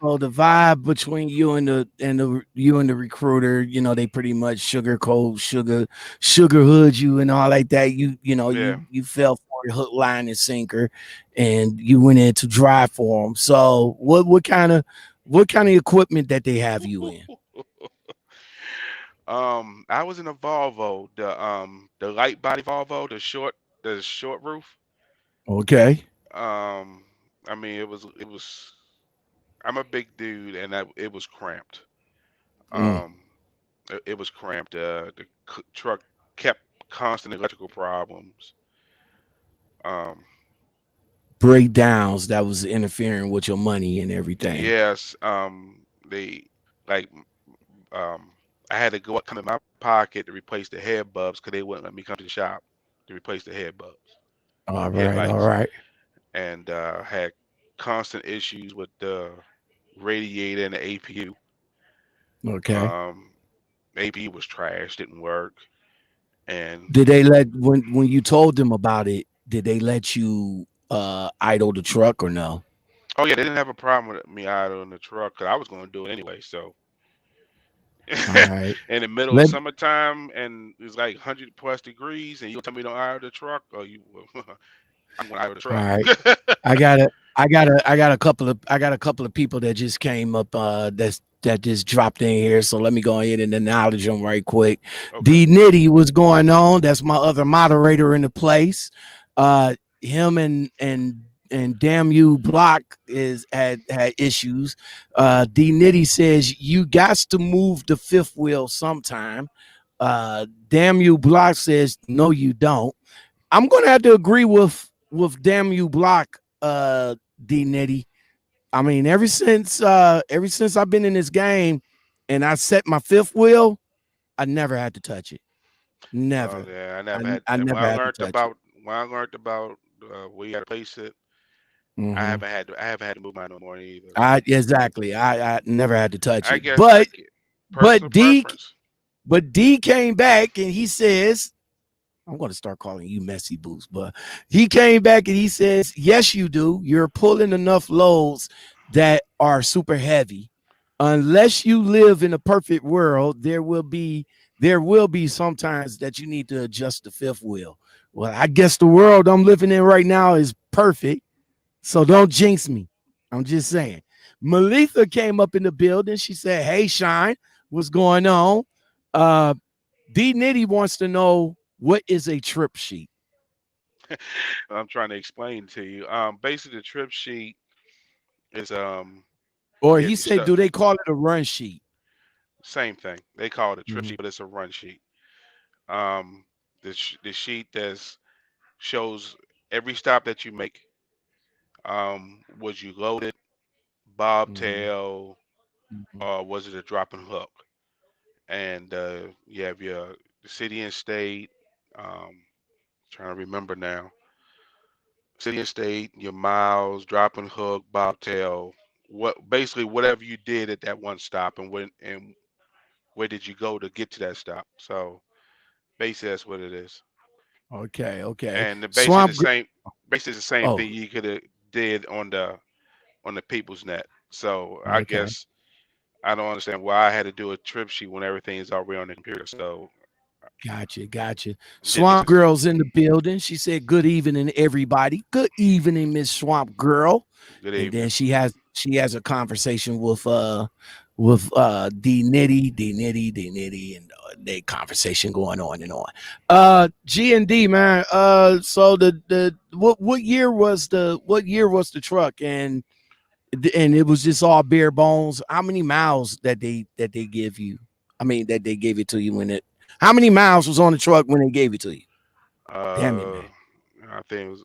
so the vibe between you and the recruiter, they pretty much sugar hood you and all like that. yeah. You fell for it hook, line, and sinker, and you went in to drive for them. So what kind of equipment that they have you in? I was in a Volvo, the light body Volvo, the short roof. Okay. Um, I mean, it was. I'm a big dude, and it was cramped. Mm. Um, it was cramped. The truck kept constant electrical problems. Um, Breakdowns that was interfering with your money and everything. yes, they like um, I had to go up, come in my pocket to replace the head bulbs because they wouldn't let me come to the shop to replace the head bulbs, All right, all headlights, right. and had constant issues with the radiator and the APU. Okay. Um, APU was trash, didn't work, and Did they let when you told them about it? Did they let you idle the truck or no? oh yeah, they didn't have a problem with me out on the truck because I was going to do it anyway. So All right. in the middle of Let summertime and it's like 100+ degrees, and you tell me don't idle the truck, or you, I'm going to idle the All truck. right. I got a couple of people that just came up that just dropped in here. So let me go ahead and acknowledge them right quick. Okay. D Nitty, what's going on? That's my other moderator in the place. Him and damn you block is had issues. D Nitty says you got to move the fifth wheel sometime. Damn you block says no you don't. I'm gonna have to agree with damn you block D Nitty. I mean, ever since I've been in this game and I set my fifth wheel, I never had to touch it. Oh Never. yeah, I I, never had. I When never I had to learned touch it. about where you got to place it, I Hmm. haven't had to. I haven't had to move mine no more either. I exactly. I never had to touch I it. guess But personal but D preference. but D came back and he says, I'm going to start calling you messy boots, but he came back and he says, yes, you do. You're pulling enough loads that are super heavy. Unless you live in a perfect world, there will be sometimes that you need to adjust the fifth wheel. Well, I guess the world I'm living in right now is perfect. So don't jinx me. I'm just saying. Melitha came up in the building. She said, hey, Shine, what's going on? Uh, D Nitty wants to know what is a trip sheet, I'm trying to explain to you. Basically, the trip sheet is or if he you said, stuck, do they call it a run sheet? same thing. They call it a trip Mhm. sheet, but it's a run sheet. Um, the sheet that shows every stop that you make. Was you loaded, Mhm. bobtail, Mhm. or was it a drop and hook? And you have your city and state. Um, trying to remember now. City and state, your miles, drop and hook, bobtail. What basically whatever you did at that one stop, and where did you go to get to that stop? So basically that's what it is. Okay, okay. And basically the Swamp. same. Basically it's the same Oh, thing you could have did on the people's net. So I okay. guess I don't understand why I had to do a trip sheet when everything is already on the computer. So Gotcha, gotcha. didn't need Swamp Girl's in the building. She said, "Good evening, everybody. Good evening, Miss Swamp Girl." good And then evening. she has a conversation with D Nitty, and they conversation going on and on. G&D man. So the what year was the truck, and it was just all bare bones. How many miles that they give you? I mean, that they gave it to you when it. How many miles was on the truck when they gave it to you? Damn it, Uh, man. I think it was,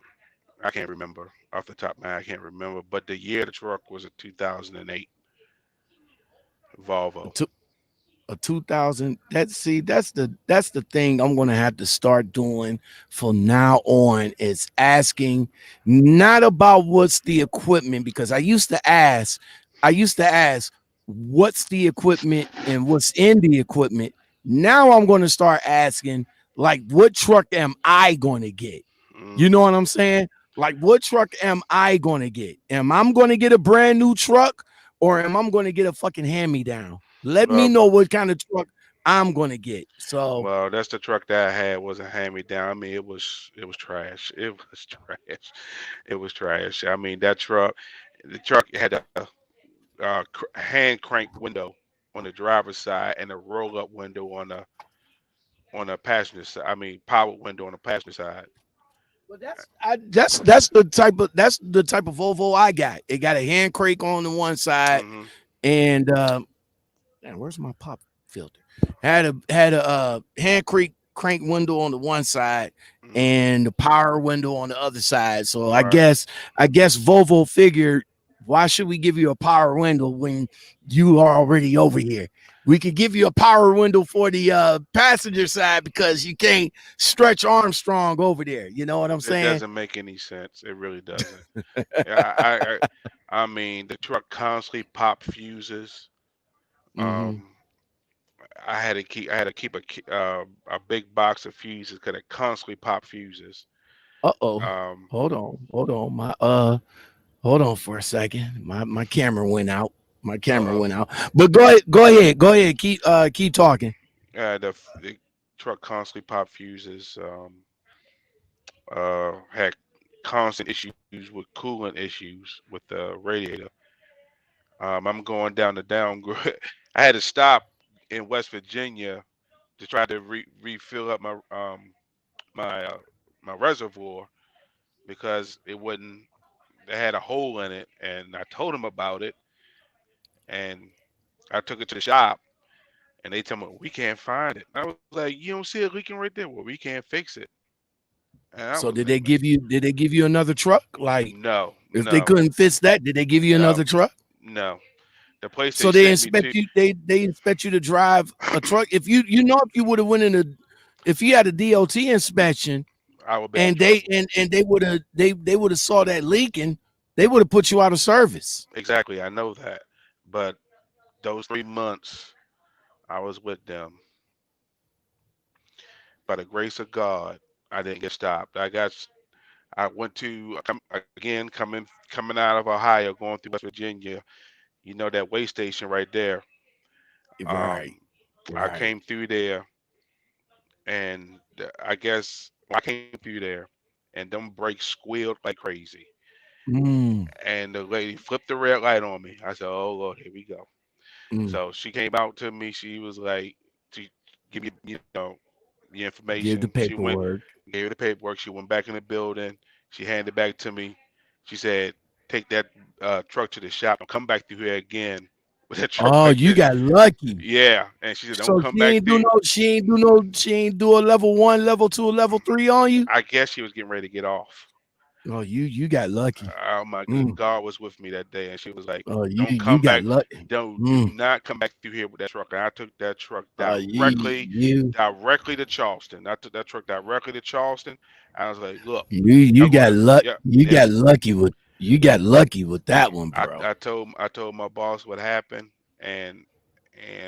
I can't remember off the top of my head. I can't remember, but the year the truck was a 2008 Volvo. A 2000. That's the thing I'm gonna have to start doing from now on, is asking not about what's the equipment, because I used to ask what's the equipment and what's in the equipment. Now I'm going to start asking, like, what truck am I going to get? You know Hmm. what I'm saying? Like, what truck am I going to get? Am I going to get a brand new truck, or am I going to get a fucking hand me down? Let me Well, know what kind of truck I'm going to get. So, well, that's the truck that I had wasn't hand me down. I mean, it was trash. It was trash. It was trash. I mean, the truck had a hand crank window on the driver's side and a roll up window on the passenger side. I mean, power window on the passenger side. but that's the type of Volvo I got. It got a hand crank on the one side, Hmm. and Man, where's my pop filter? Had a hand crank window on the one side Hmm. and the power window on the other side. So I Right. guess I guess Volvo figured, why should we give you a power window when you are already over here? We could give you a power window for the passenger side because you can't stretch Armstrong over there. You know what I'm It saying? doesn't make any sense. It really doesn't. Yeah, I mean, the truck constantly pop fuses. Mm-hmm. I had to keep a big box of fuses because it constantly pop fuses. Uh-oh. Um, Hold on. Hold on for a second. My camera went out. My camera uh, went out. But go ahead. Keep talking. the truck constantly pop fuses. Had constant issues with coolant issues with the radiator. I'm going down the downgrade. I had to stop in West Virginia to try to refill up my my reservoir because it wouldn't. It had a hole in it, and I told him about it, and I took it to the shop, and they told me we can't find it. And I was like, "You don't see it leaking right there? Well, we can't fix it." And I So was like, did they give you another truck? Like, "No, if they no, couldn't fix that, did they give you no, another truck? no." The place they So they sent me inspect to, you, they expect you to drive a truck. If if you would have went in a, if you had a DOT inspection I would have been in and they trouble. and they would have saw that leaking, they would have put you out of service. Exactly, I know that. But those 3 months I was with them, by the grace of God, I didn't get stopped. I went to again coming out of Ohio, going through West Virginia. You know that way station right there. Right, Um, I right. came through there, and I guess I came through there, and them brakes squealed like crazy. Mm, And the lady flipped the red light on me. I said, "Oh Lord, here we go." mm. So she came out to me. She was like, to give me, the Give the information. She went, paperwork. gave her the paperwork. She went back in the building. She handed it back to me. She said, "Take that truck to the shop and come back through here again with that truck Oh, like you this." got lucky. Yeah, and she said, "Don't So come back through." she ain't do a level one, level two, level three on you. I guess she was getting ready to get off. Oh, you got lucky. Oh my good Mm. God was with me that day, and she was like, Oh, "Don't you come got back. lucky. Don't do Mm. not come back through here with that truck." And I took that truck You you directly to Charleston. I took that truck directly to Charleston. I was like, "Look, you y'all got gonna, luck. yeah, You yeah." got lucky with that one, bro. I told my boss what happened, and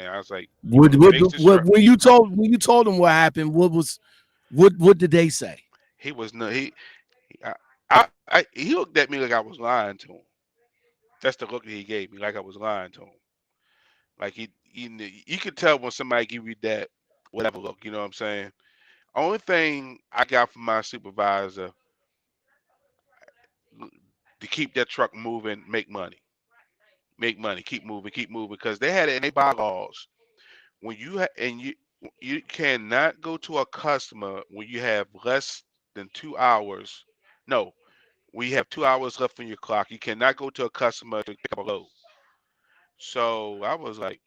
I was like, "You gonna fix this What truck?" when you told them what happened? What did they say? He was no he he looked at me like I was lying to him. That's the look that he gave me, like I was lying to him. Like you could tell when somebody give you that whatever look. You know what I'm saying? Only thing I got from my supervisor to keep that truck moving, make money, keep moving, because they had it in their bylaws. When you and you cannot go to a customer when you have less than 2 hours. No, when you have 2 hours left on your clock, you cannot go to a customer to pick up a load. So I was like,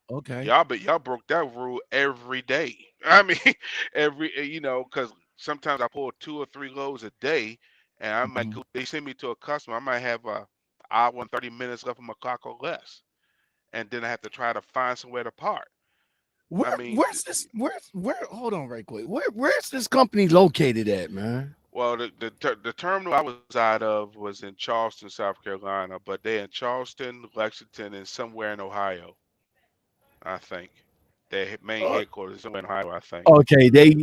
Okay. y'all broke that rule every day. I mean, because sometimes I pull 2 or 3 loads a day, and I might Mhm. go. They send me to a customer. I might have a hour and 30 minutes left on my clock or less, and then I have to try to find somewhere to park. I mean, Where hold on right quick. Where's this company located at, man? well, the terminal I was out of was in Charleston, South Carolina, but they're in Charleston, Lexington, and somewhere in Ohio, I think. Their main Uh, headquarters is somewhere in Ohio, I think. okay, they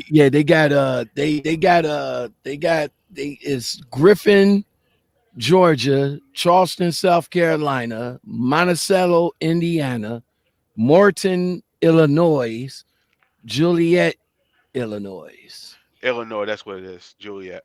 it's Griffin, Georgia, Charleston, South Carolina, Monticello, Indiana, Morton, Illinois, Juliet, Illinois. Illinois, that's what it is, Juliet.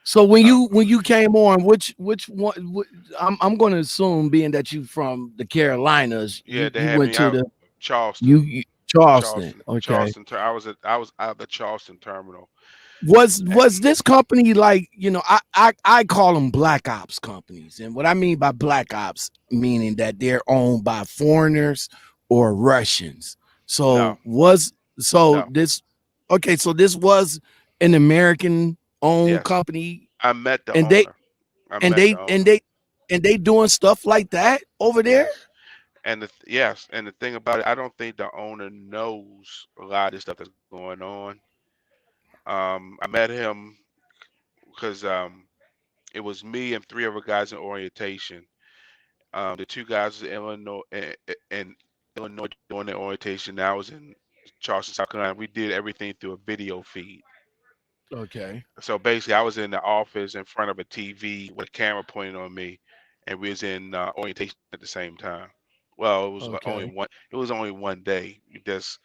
So Uh, when you came on, which one? I'm going to assume, being that you from the Carolinas, yeah, they you had went me to out the Charleston, Charleston. Okay, I was out of the Charleston terminal. Eh, was this company like, I call them black ops companies, and what I mean by black ops, meaning that they're owned by foreigners or Russians? No, So was so no. this okay, so this was an American owned Yes, company, I met the and they owner. I and met they the and owner. they and they doing stuff like that over there? Yes, and yes, and the thing about it, I don't think the owner knows a lot of this stuff that's going on. I met him because it was me and three other guys in orientation. The two guys was in Illinois and Illinois doing their orientation. I was in Charleston, South Carolina. We did everything through a video feed. Okay. So basically, I was in the office in front of a TV with a camera pointing on me, and we was in orientation at the same time. Well, it was only Okay. one. It was only one day. We just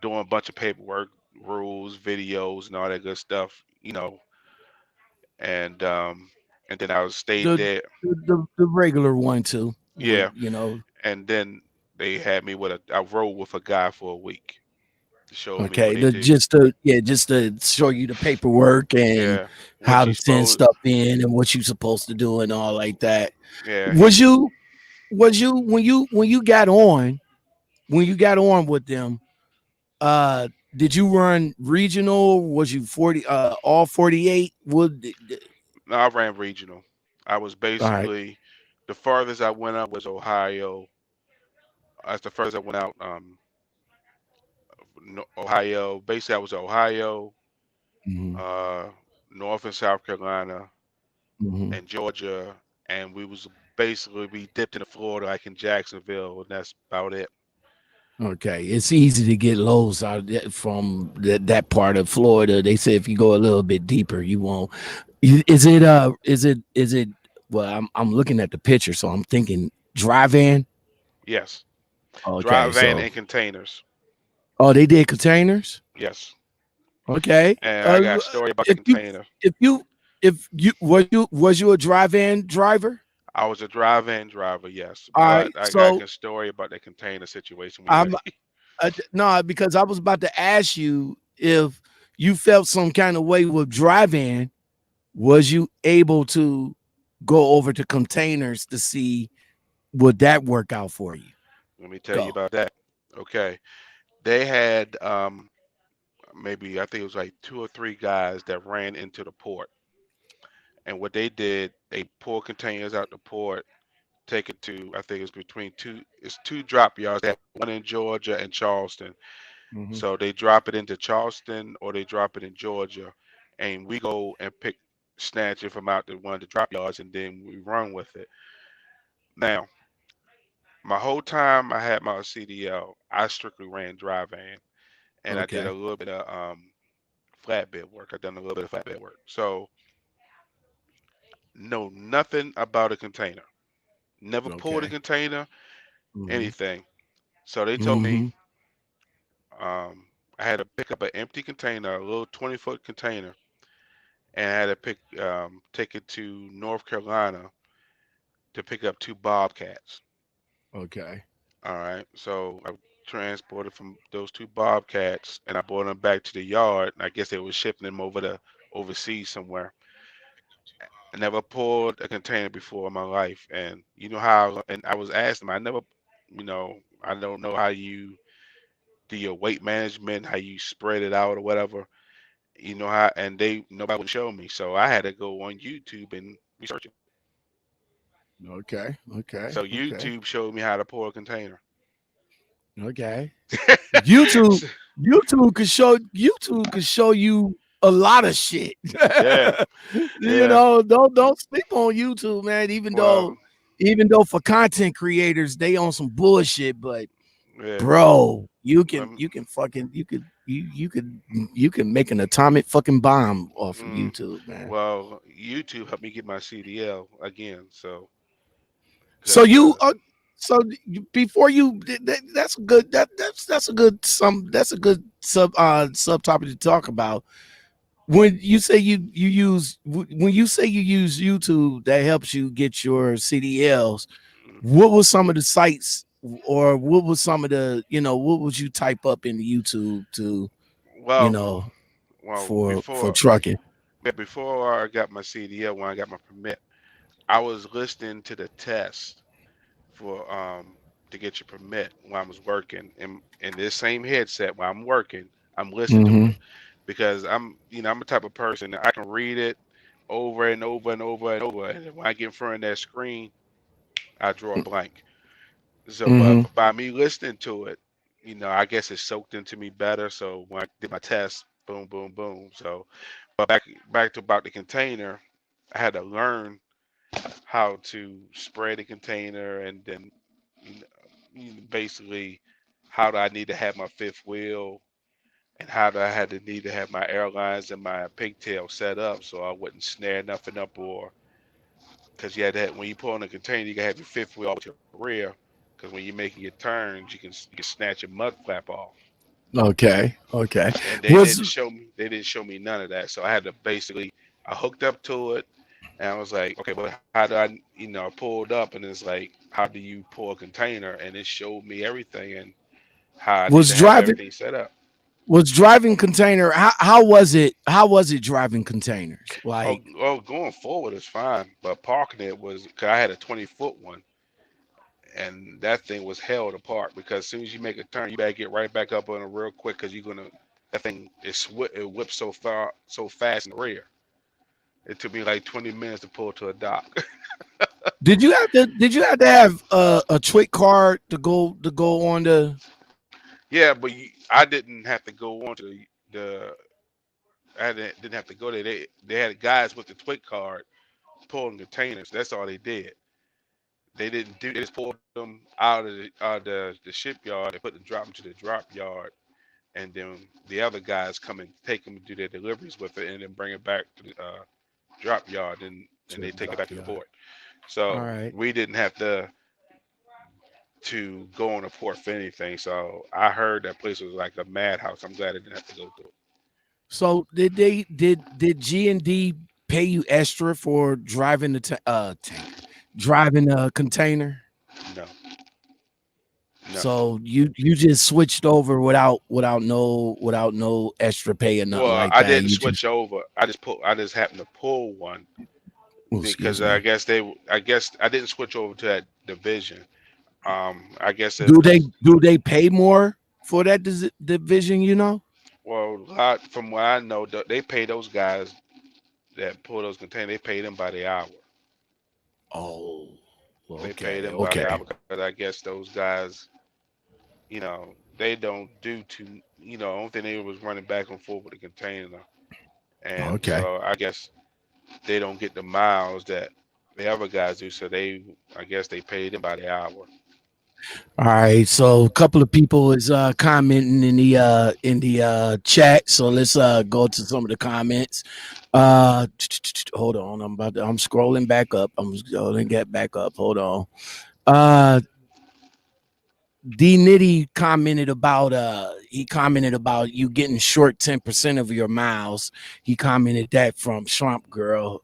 doing a bunch of paperwork, rules, videos, and all that good stuff. And and then I was stayed The there. the regular one too Yeah, would, you know. and then they had me with I rode with a guy for a week to show me what Okay, they the do. just to show you the paperwork and Yeah, how what to you send supposed. stuff in and what you're supposed to do and all like that. Yeah, Was you when you got on with them, did you run regional? Was you 40 all 48? no, I ran regional. I was All right. basically the farthest I went out was Ohio. That's the furthest I went out. Ohio. Basically, I was Ohio, Hmm. uh, North and South Carolina, Hmm. and Georgia, and we dipped into Florida, like in Jacksonville, and that's about it. Okay, it's easy to get lows out from that part of Florida. They say if you go a little bit deeper, you won't. Is it? Well, I'm looking at the picture, so I'm thinking dry van. Yes, dry Okay, van so and containers. they did containers. Yes, Okay, and I got a story about the if you container. if you if you was you a dry van driver? I was a dry van driver, yes, All right, but I got so a story about the container situation when you're I'm ready. no, because I was about to ask you if you felt some kind of way with dry van. Was you able to go over to containers to see would that work out for you? Let me tell you Go. about that. Okay, they had maybe I think it was like two or three guys that ran into the port, and what they did, they pulled containers out the port, take it to I think it's between two drop yards. They have one in Georgia and Charleston. Hmm. So they drop it into Charleston or they drop it in Georgia, and we go and snatch it from out the one of the drop yards, and then we run with it. Now, my whole time I had my CDL, I strictly ran dry van, and I did a Okay. little bit of flatbed work. I done a little bit of flatbed work, so know nothing about a container. Never pulled a Okay. container, Hmm. anything. So they told me Hmm. um, I had to pick up an empty container, a little 20-foot container, and I had to take it to North Carolina to pick up two bobcats. Okay. All right, so I transported from those two bobcats, and I brought them back to the yard. I guess they were shipping them over to overseas somewhere. I never pulled a container before in my life, and you know how. And I was asking them, I never, I don't know how you do your weight management, how you spread it out or whatever. You know how, and they nobody would show me, so I had to go on YouTube and research it. Okay. Okay. So Okay. YouTube showed me how to pour a container. Okay. YouTube So- YouTube could show you a lot of shit. yeah, You yeah. know, don't sleep on YouTube, man. Well, Even though for content creators they on some bullshit, but yeah. bro, Um, you can fucking you can make an atomic fucking bomb off of mm, YouTube, man. well, YouTube helped me get my CDL again. So, So because before that's good that's a good that's a good subtopic to talk about. When you say when you say you use YouTube that helps you get your CDLs, what was some of the sites or what was some of the what would you type up in YouTube to you well, know for before trucking? before I got my CDL, when I got my permit, I was listening to the test for to get your permit while I was working. And in this same headset while I'm working, I'm listening to Mm-hmm. it because I'm the type of person that I can read it over and over and over and over. And then when I get in front of that screen, I draw a blank. So, Mm-hmm. but by me listening to it, I guess it soaked into me better. So when I did my test, boom, boom, boom. So, but back to about the container, I had to learn how to spray the container, and then you know, basically how do I need to have my fifth wheel, and how do I had to need to have my airlines and my pigtail set up so I wouldn't snare nothing up, or because you had that when you pull in a container, you gotta have your fifth wheel to your rear, because when you're making your turns, you can snatch your mud flap off. Okay. Okay. And they Was didn't show me they didn't show me none of that, so I had to basically I hooked up to it, and I was like, okay, but how do I pulled up, and it's like, how do you pull a container, and it showed me everything and how I need was to have driving everything set up. was driving container. How was it? How was it driving containers? Oh, Like, oh, going forward is fine, but parking it was because I had a 20-foot one, and that thing was held apart because as soon as you make a turn, you better get right back up on it real quick because you're gonna that thing it whips so fast in the rear. It took me like 20 minutes to pull to a dock. did you have to have a twit card to go on the? Yeah, but I didn't have to go on to the. I didn't have to go there. They had guys with the twit card pulling containers. That's all they did. They didn't do. They just pulled them out of the shipyard and drop them to the drop yard, and then the other guys come and take them and do their deliveries with it, and then bring it back to the drop yard, and To they the take it drop back to the yard. port. All So right. we didn't have to go on the port for anything. So I heard that place was like a madhouse. I'm glad I didn't have to go through So did G&D pay you extra for driving the tanker, driving a container? it. No, no. So you just switched over without no extra pay or nothing Well, like I that. didn't You just switch over. I just happened to pull one oh, because excuse me. I guess I didn't switch over to that division. I guess Do they it's do they pay more for that division? well, a lot from what I know, they pay those guys that pull those containers. They pay them by the hour. Oh, They pay okay, them by the okay, hour because I guess those guys, they don't do too. Only thing they was running back and forth with the container, and okay. so I guess they don't get the miles that the other guys do. So I guess they pay them by the hour. All right. So a couple of people is commenting in the chat. So let's go to some of the comments. Hold on. I'm scrolling back up. I'm scrolling get back up. Hold on. Uh D Nitty commented about you getting short 10% of your miles. He commented that from Swamp Girl.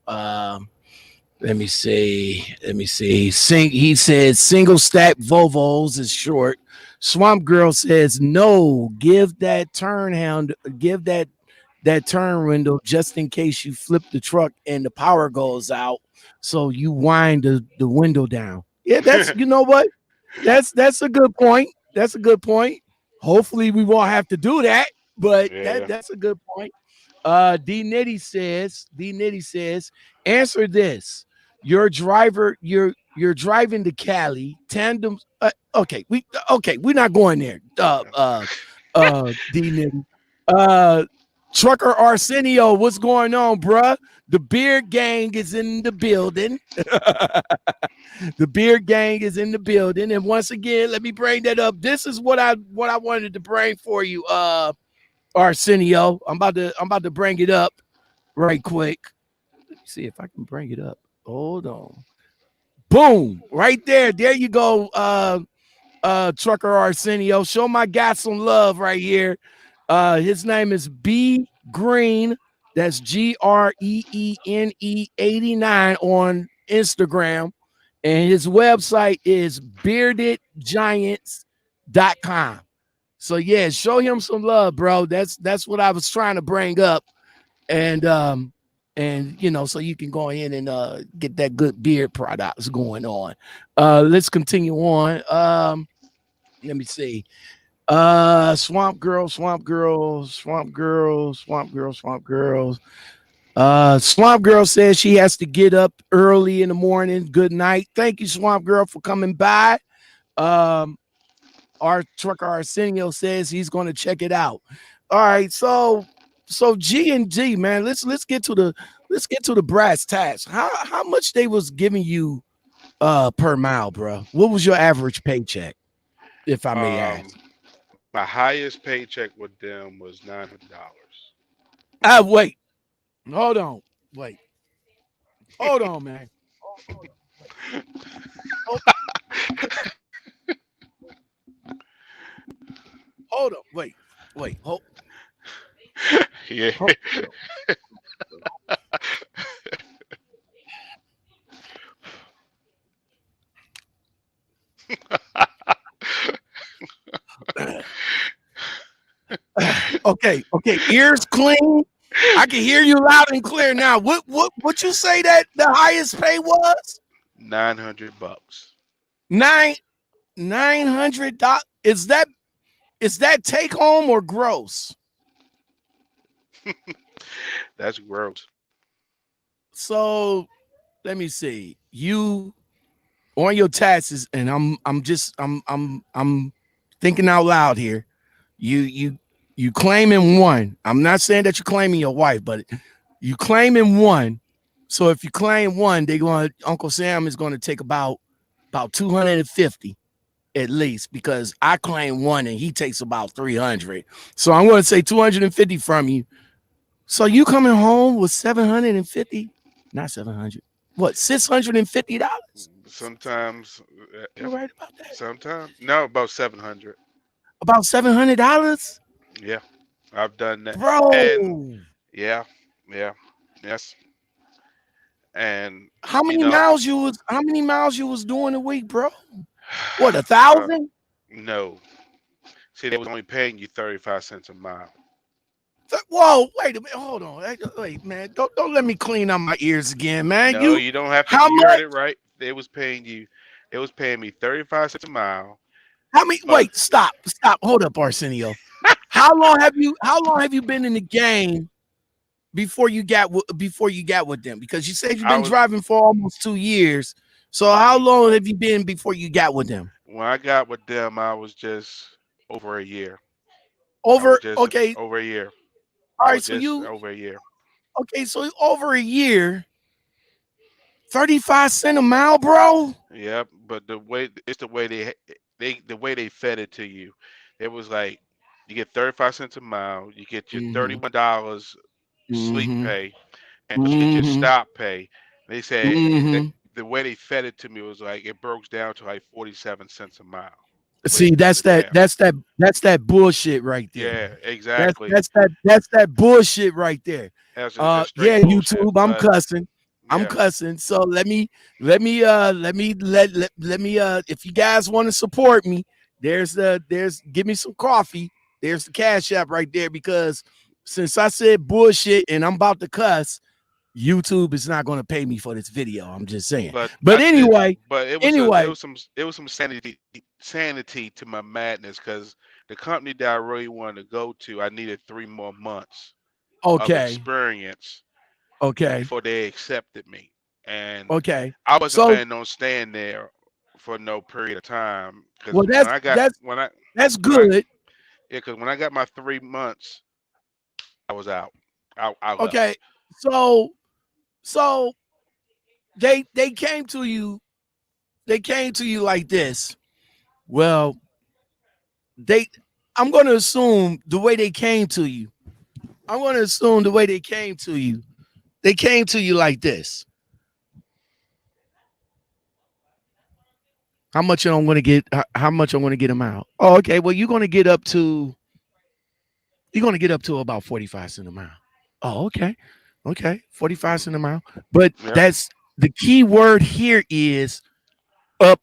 Let me see. Let me see. He says single stack Volvos is short. Swamp Girl says no. Give that turn window just in case you flip the truck and the power goes out. So you wind the window down. Yeah, that's you know what? That's a good point. That's a good point. Hopefully we won't have to do that, but Yeah. that's a good point. D Nitty says, answer this. You're driving to Cali, tandem. We're not going there. D Nitty. Uh Trucker Arsenio, what's going on, bruh? The beard gang is in the building. The beard gang is in the building. And once again, let me bring that up. This is what I wanted to bring for you, Arsenio. I'm about to bring it up right quick. Let me see if I can bring it up. Hold on. Boom. Right there. There you go. Trucker Arsenio. Show my guy some love right here. His name is B Green. That's GREENE 89 on Instagram. And his website is beardedgiants.com. So yeah, show him some love, bro. That's what I was trying to bring up. And so you can go in and get that good beard products going on. Let's continue on. Let me see. Swamp Girl, Swamp Girl, Swamp Girl, Swamp Girl, Swamp Girl. Swamp Girl says she has to get up early in the morning. Good night. Thank you, Swamp Girl, for coming by. Um, our trucker Arsenio says he's going to check it out. All right, so G&D, man, let's get to the brass tacks. How much they was giving you per mile, bro? What was your average paycheck, if I may Um, ask? my highest paycheck with them was $900. Wait, hold on, wait, hold on, man. Hold on, wait, hold, hold on, wait, Yeah. hold, okay, ears clean. I can hear you loud and clear now. What you say that the highest pay was? $900. Nine $900. Is that take home or gross? That's gross. So let me see. You on your taxes, and I'm thinking out loud here. You claiming one. I'm not saying that you're claiming your wife, but you claiming one. So if you claim one, they going Uncle Sam is going to take about 250 at least, because I claim one and he takes about 300. So I'm going to say 250 from you. So you coming home with 750, not 700. What, $650? Sometimes, You're if right about that. sometimes no, about 700. About $700, Yeah, I've done that, and bro. yeah, yeah, yes, and How you many know, miles you was how many miles you was doing a week, bro? What, a uh, thousand? no. See, they was only paying you 35 cents a mile. Whoa, wait a minute, hold on. Wait, man, don't let me clean up my ears again, man. No, You you don't have to. how You heard much? it right. They was paying you. They was paying me 35 cents a mile. How many? But Wait, stop. Hold up, Arsenio. How long have you been in the game before you got with them? Because you said you've I been was driving for almost 2 years. So how hmm long have you been before you got with them? when I got with them, I was just over a year. I was Over just okay. over a year. All I right. was So just you over a year. okay? So over a year, 35 cent a mile, bro. Yep. But the way the way they fed it to you. It was like you get 35 cents a mile. You get your Mm-hmm. $31 sleep Mm-hmm. pay, and plus you get your Mm-hmm. stop pay. They said that Mm-hmm. the way they fed it to me was like it broke down to like 47 cents a mile. The way they See, broke that's it that down. that's that that's that bullshit right there. Yeah, That's exactly. that's that that's that bullshit right there. That's Yeah, straight bullshit. YouTube, I'm But cussing. I'm yeah, cussing. So let me if you guys want to support me, there's give me some coffee. There's the cash app right there, because since I said bullshit and I'm about to cuss, YouTube is not going to pay me for this video. I'm just saying. but But I did. anyway, But anyway, it was some sanity to my madness because the company that I really wanted to go to, I needed 3 more months of okay, experience okay, before they accepted me, and okay. I wasn't So planning on staying there for no period of time because well, that's when I good. yeah, because when I got my 3 months, I was out. I Okay, left. so so they came to you. They came to you like this. Well, they. I'm going to assume the way they came to you. I'm going to assume the way they came to you. They came to you like this. How much I'm going to get? How much I'm going to get them out? Oh, okay. Well, you're going to get up to about 45 cents a mile. Oh, okay, okay, 45 cents a mile. But Yep. that's the key word here is up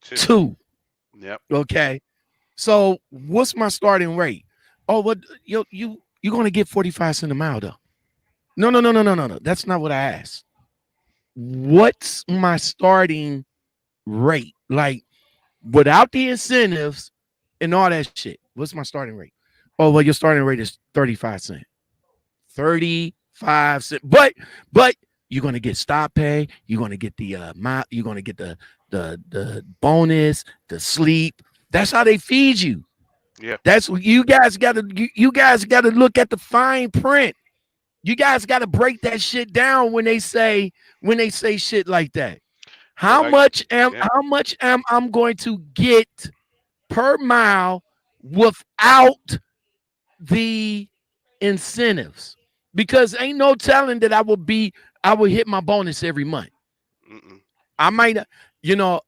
Two. to. Yep. Okay. So what's my starting rate? Oh, what you're gonna get 45 cents a mile though. No. That's not what I asked. What's my starting rate? Like, without the incentives and all that shit. What's my starting rate? Oh, well, your starting rate is 35 cents. 35 cents. But you're gonna get stop pay, you're gonna get the you're gonna get the bonus, the sleep. That's how they feed you. Yeah. That's what you guys gotta look at the fine print. You guys gotta break that shit down when they say shit like that. But like, yeah. How much am I'm going to get per mile without the incentives? Because ain't no telling that I will hit my bonus every month. Mm-mm. I might, the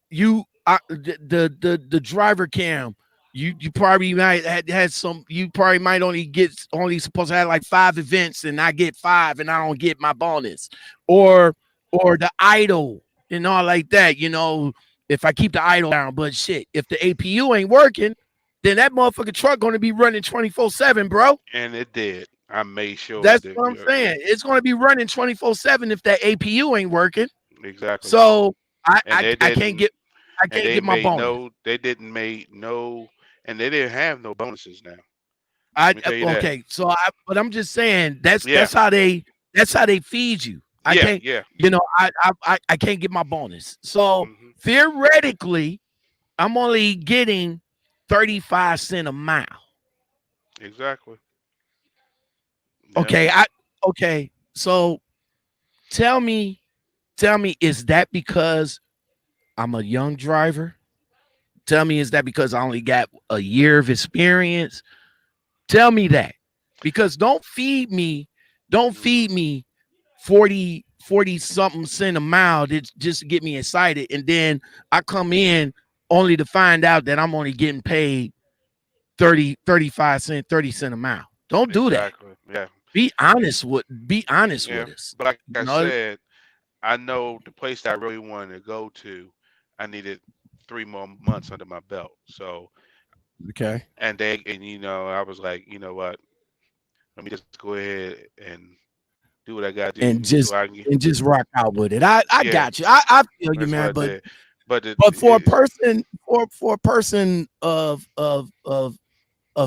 driver cam, you probably might had some. You probably might only supposed to have like 5 events, and I get 5, and I don't get my bonus, Mm-hmm. or the idle and all like that. If I keep the idle down, but shit, if the APU ain't working, then that motherfucking truck going to be running 24/7, bro. And it did. I made sure That's that what I'm saying. It's going to be running 24/7 if that APU ain't working. exactly. So And they I can't didn't. And they get my made bonus. no. They didn't make no. And they didn't have no bonuses now. I Let me tell you that. okay. But I'm just saying Yeah. that's how they feed you. I Yeah. can't, Yeah. I can't get my bonus. So Hmm. theoretically, I'm only getting 35 cents a mile. Exactly. Yeah. Okay, okay. So tell me, is that because I'm a young driver? Tell me, is that because I only got a year of experience? Tell me that. Because don't Hmm. feed me 40 something cent a mile to just get me excited. And then I come in only to find out that I'm only getting paid 35 cent, 30 cent a mile. Don't do that. Exactly. Yeah. Be honest Yeah. with us. But like I You know, said, I know the place that I really wanted to go to. I needed 3 more months under my belt. So, okay. and I was like, you know what? Let me just go ahead and do what I gotta And do so I can get. just rock out with it. I Yeah, got you. I feel you, that's what I man. did. But But for a person of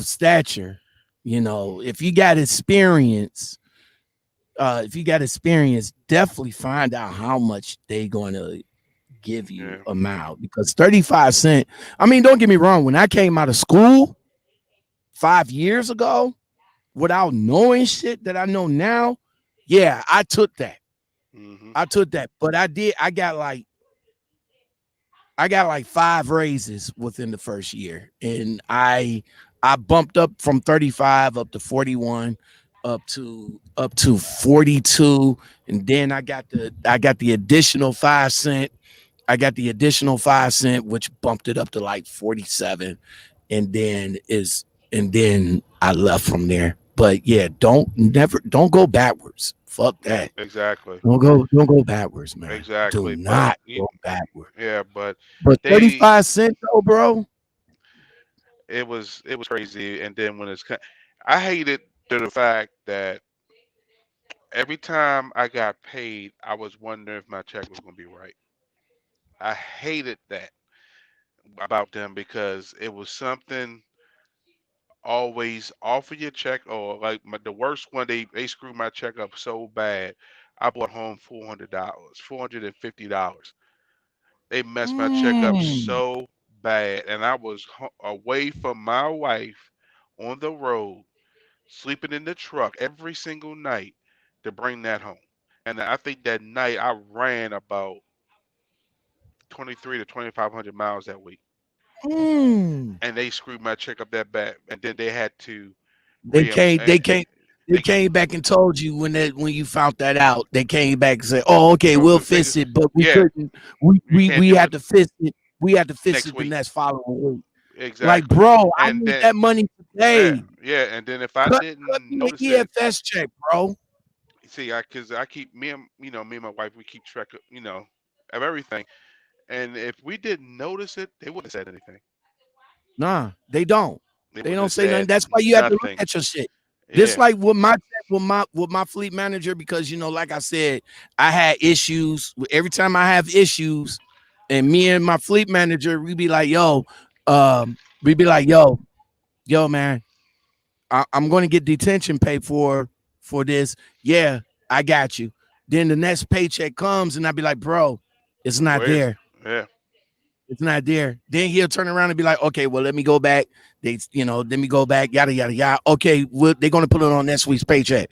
stature, if you got experience, definitely find out how much they going to give you yeah. a mile, because 35 cent. I mean, don't get me wrong. When I came out of school 5 years ago, without knowing shit that I know now, yeah, I took that. Hmm. But I got like 5 raises within the first year, and I bumped up from 35 up to 41, up to 42, and then I got the additional 5 cent. I got the additional 5 cent, which bumped it up to like 47, and then I left from there. But yeah, don't go backwards. Fuck Yeah, that. exactly, Don't go backwards, man. Do exactly. But not go backwards. yeah, but But they 35 cents though, bro. it was crazy. And then I hated the fact that every time I got paid, I was wondering if my check was gonna be right. I hated that about them because it was something always off of your check, or like the worst one, they screwed my check up so bad. I brought home $400, $450. They messed my check up Mm, so bad, and I was away from my wife on the road, sleeping in the truck every single night to bring that home. And I think that night I ran about 23 to 2,500 miles that week, mm. and they screwed my check up that bad. And then they had to They re came, they came, they they came back and told you when you found that out. They came back and said, "Oh, okay, we'll oh, fix it," but we yeah, couldn't. you can't We do had it to fix it. We had to fix next it the week. next following week. Like, Exactly. bro, I And need then that money yeah, today. yeah, and then if I Cut didn't me an notice it, EFS check, bro. see, because I keep me and my wife, we keep track of of everything. And if we didn't notice it, they wouldn't have said anything. Nah, they don't. They They wouldn't don't have say nothing. said That's why you have to look nothing. at your shit. This Yeah. like with my fleet manager, because like I said, I had issues. Every time I have issues, And me and my fleet manager, we be like, yo, we be like, yo, man, I'm going to get detention pay for this. Yeah, I got you. Then the next paycheck comes, and I be like, bro, it's not Where's there. yeah, It's not there. Then he'll turn around and be like, okay, well, let me go back. Let me go back, yada, yada, yada. Okay, well, they're going to put it on next week's paycheck.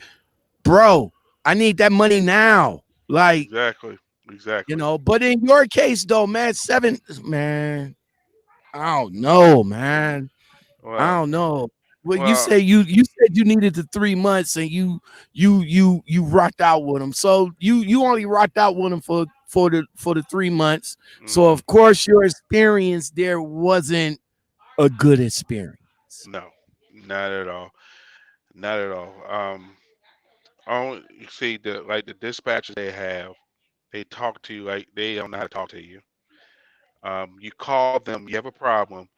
Bro, I need that money now. Like, exactly, exactly. but in your case, though, man, man, I don't know, man. I Well, don't know. Well, you well, say you said you needed the 3 months, and you rocked out with them. So you only rocked out with them for the 3 months. So hmm of course your experience there wasn't a good experience. no, not at all, not at all. On you see the like the dispatchers they have, they talk to you like they don't know how to talk to you. You call them, you have a problem,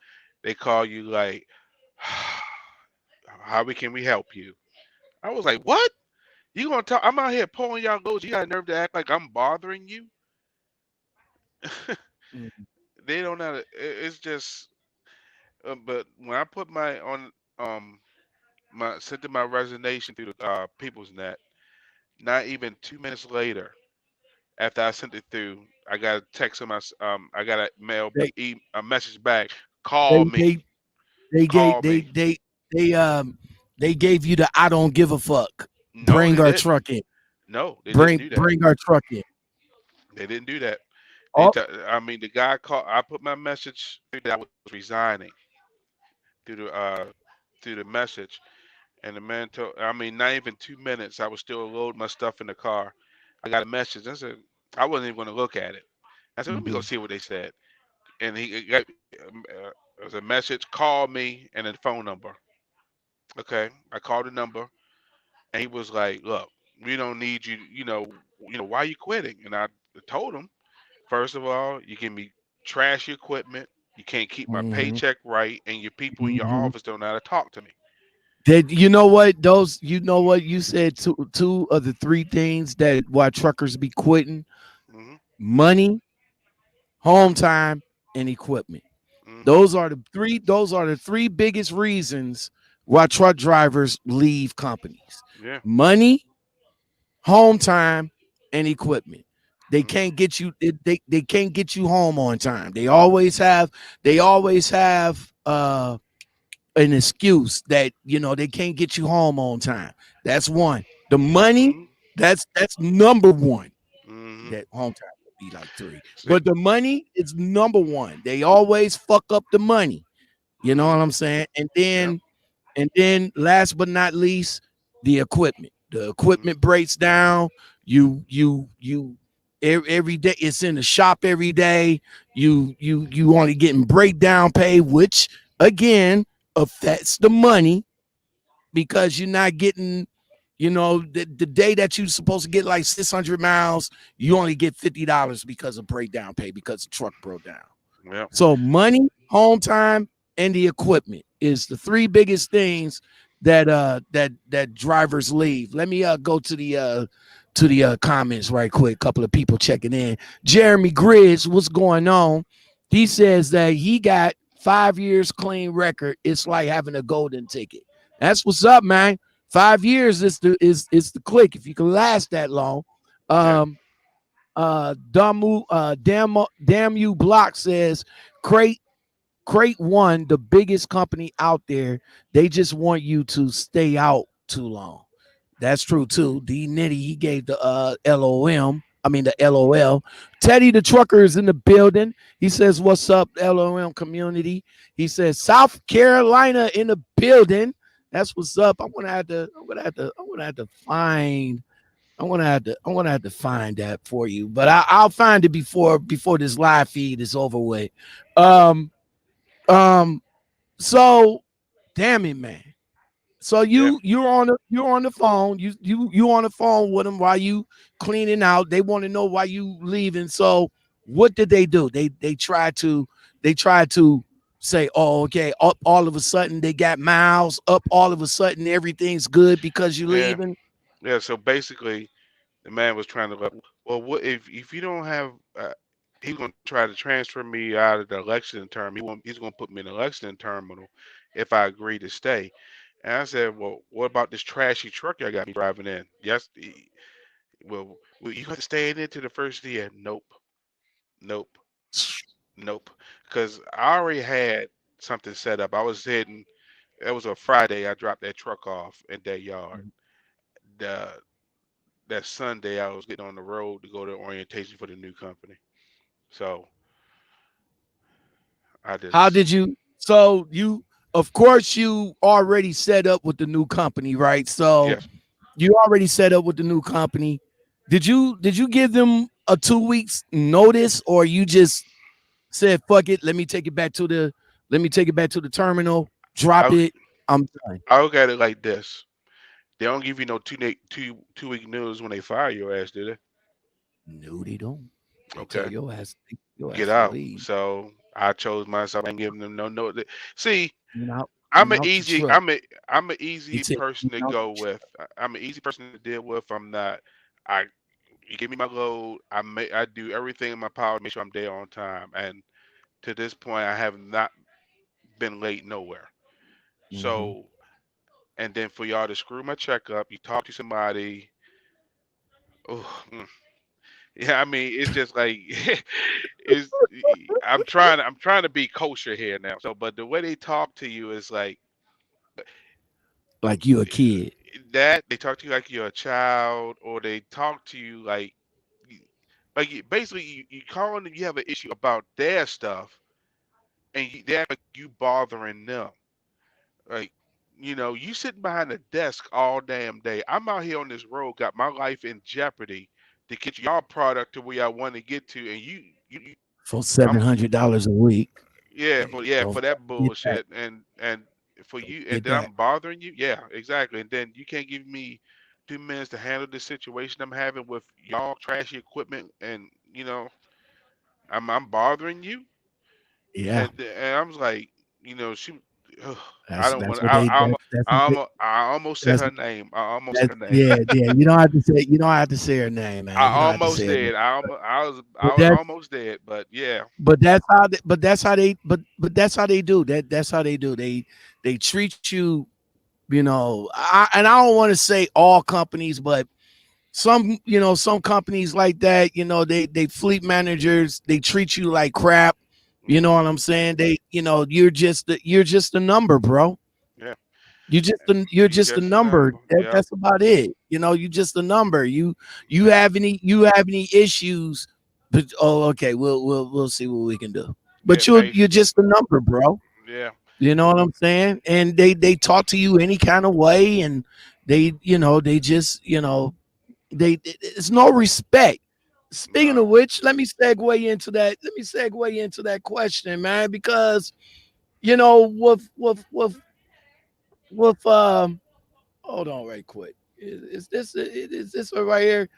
they call you like, how we can we help you? I was like, what? You gonna talk? I'm out here pulling y'all loads. You got nerve to act like I'm bothering you? Mhm. They don't know. It's just. But when I put my on my sent in my resignation through the People's Net, not even 2 minutes later, after I sent it through, I got a text on I got a They a message back. Call they me, they they call gave me. they they gave you the I don't give a fuck. No, Bring they our didn't. truck in. No, they didn't Bring do that. bring our truck in. They didn't do that. Oh, I mean, the guy called. I put my message through that I was resigning through the message, and the man told. I mean, not even 2 minutes. I was still loading my stuff in the car. I got a message. I said I wasn't even going to look at it. I said, let me go mhm. see what they said. And he got it was a message. Call me and a phone number. Okay, I called the number, and he was like, "Look, we don't need you. Why you quitting?" And I told him, first of all, you give me trash equipment. You can't keep my Mhm. paycheck right, and your people in your Mhm. office don't know how to talk to me. Did you know what you said two of the three things that why truckers be quitting: Hmm money, home time, and equipment. hmm Those are the three biggest reasons why truck drivers leave companies. Yeah. Money, home time, and equipment. They hmm can't get you they can't get you home on time. They always have an excuse that they can't get you home on time. That's one. The money, hmm that's number one. hmm That home time would be like three, See. but the money is number one. They always fuck up the money. You know hmm what I'm saying? And Yeah. then and then last but not least, the equipment. The hmm equipment breaks down. Every day it's in the shop every day. You only getting breakdown pay, which again affects the money because you're not getting, the day that you're supposed to get like 600 miles, you only get $50 because of breakdown pay because the truck broke down. Yeah. So money, home time, and the equipment is the three biggest things that drivers leave. Let me go to the comments right quick. A couple of people checking in. Jeremy Grizz, what's going on? He says that he got 5 years clean record. It's like having a golden ticket. That's what's up, man. 5 years is the click. If you can last that long. Yeah. Um, damn you block says crate one, the biggest company out there, they just want you to stay out too long. That's true too. D Nitty, he gave the the LOL. Teddy the trucker is in the building. He says, what's up, LOM community? He says, South Carolina in the building. That's what's up. I'm gonna have to find I'm gonna have to find that for you, but I'll find it before this live feed is over with. Um, um, so damn it, man. So Yeah. you're on the phone. You on the phone with them while you cleaning out. They want to know why you leaving. So what did they do? They tried to say, oh, okay, up all of a sudden they got miles, up all of a sudden everything's good because you Yeah. leaving. Yeah. So basically, the man was trying to like, well, what if you don't have? he was gonna try to transfer me out of the Lexington term. He's gonna put me in the Lexington terminal if I agree to stay. And I said, well, what about this trashy truck y'all got me driving in? Yes, well, you have to stay in it to the first year. Nope, nope, nope. Because I already had something set up. I was heading. It was a Friday. I dropped that truck off in that yard. The that Sunday, I was getting on the road to go to orientation for the new company. So I How just did you? So you, of course, you already set up with the new company, right? So yes. you already set up with the new company. Did you give them a 2 weeks notice, or you just said fuck it? Let me take it back to the terminal. Drop I it. I'm done. I look at it like this. They don't give you no 2 week news when they fire your ass, do they? No, they don't. They tell Okay, your get ass to out. leave. So I chose myself. I ain't giving them no note. See, Get out. I'm Get an out the easy. truck. I'm an He easy said, person get to out the go truck. with. I'm an easy person to deal with. I'm not. I You give me my load. I do everything in my power to make sure I'm there on time. And to this point, I have not been late nowhere. Mm-hmm. So, and then for y'all to screw my check up, you talk to somebody. Oh, yeah, I mean, it's just like it's. I'm trying to be kosher here now. So, but the way they talk to you is like Like you a kid. that. They talk to you like you're a child, or they talk to you like, basically you call and you have an issue about their stuff, and they act like you bothering them. Like, you sitting behind a desk all damn day. I'm out here on this road, got my life in jeopardy to get y'all product to where I want to get to, and For seven I'm, hundred dollars a week. yeah, Hey, for don't that forget that. bullshit, and for Don't you, and forget then that. I'm bothering you. Yeah, exactly. And then you can't give me 2 minutes to handle the situation I'm having with y'all trashy equipment, and I'm bothering you, Yeah. and I was like, she. Ugh, I That's don't want. that's what they that's what they I almost said that's her name. I almost said that's her name. yeah, yeah. You don't have to say her name, man. I You don't have to almost say her name. did. But I was that's almost dead. But yeah, but that's how they do. That's how they do. They treat you, and I don't want to say all companies, but some companies like that, they fleet managers, they treat you like crap. You know hmm what I'm saying? You're just a number, bro. yeah. You're You just a just number. yeah, That's about it. You just a number. You have any issues? But okay, we'll see what we can do. yeah. But you're just a number, bro. Yeah, You know what I'm saying? And they talk to you any kind of way, and they just it's no respect. Speaking no, of which, let me segue into that question, man, because with hold on right quick. Is this it right here?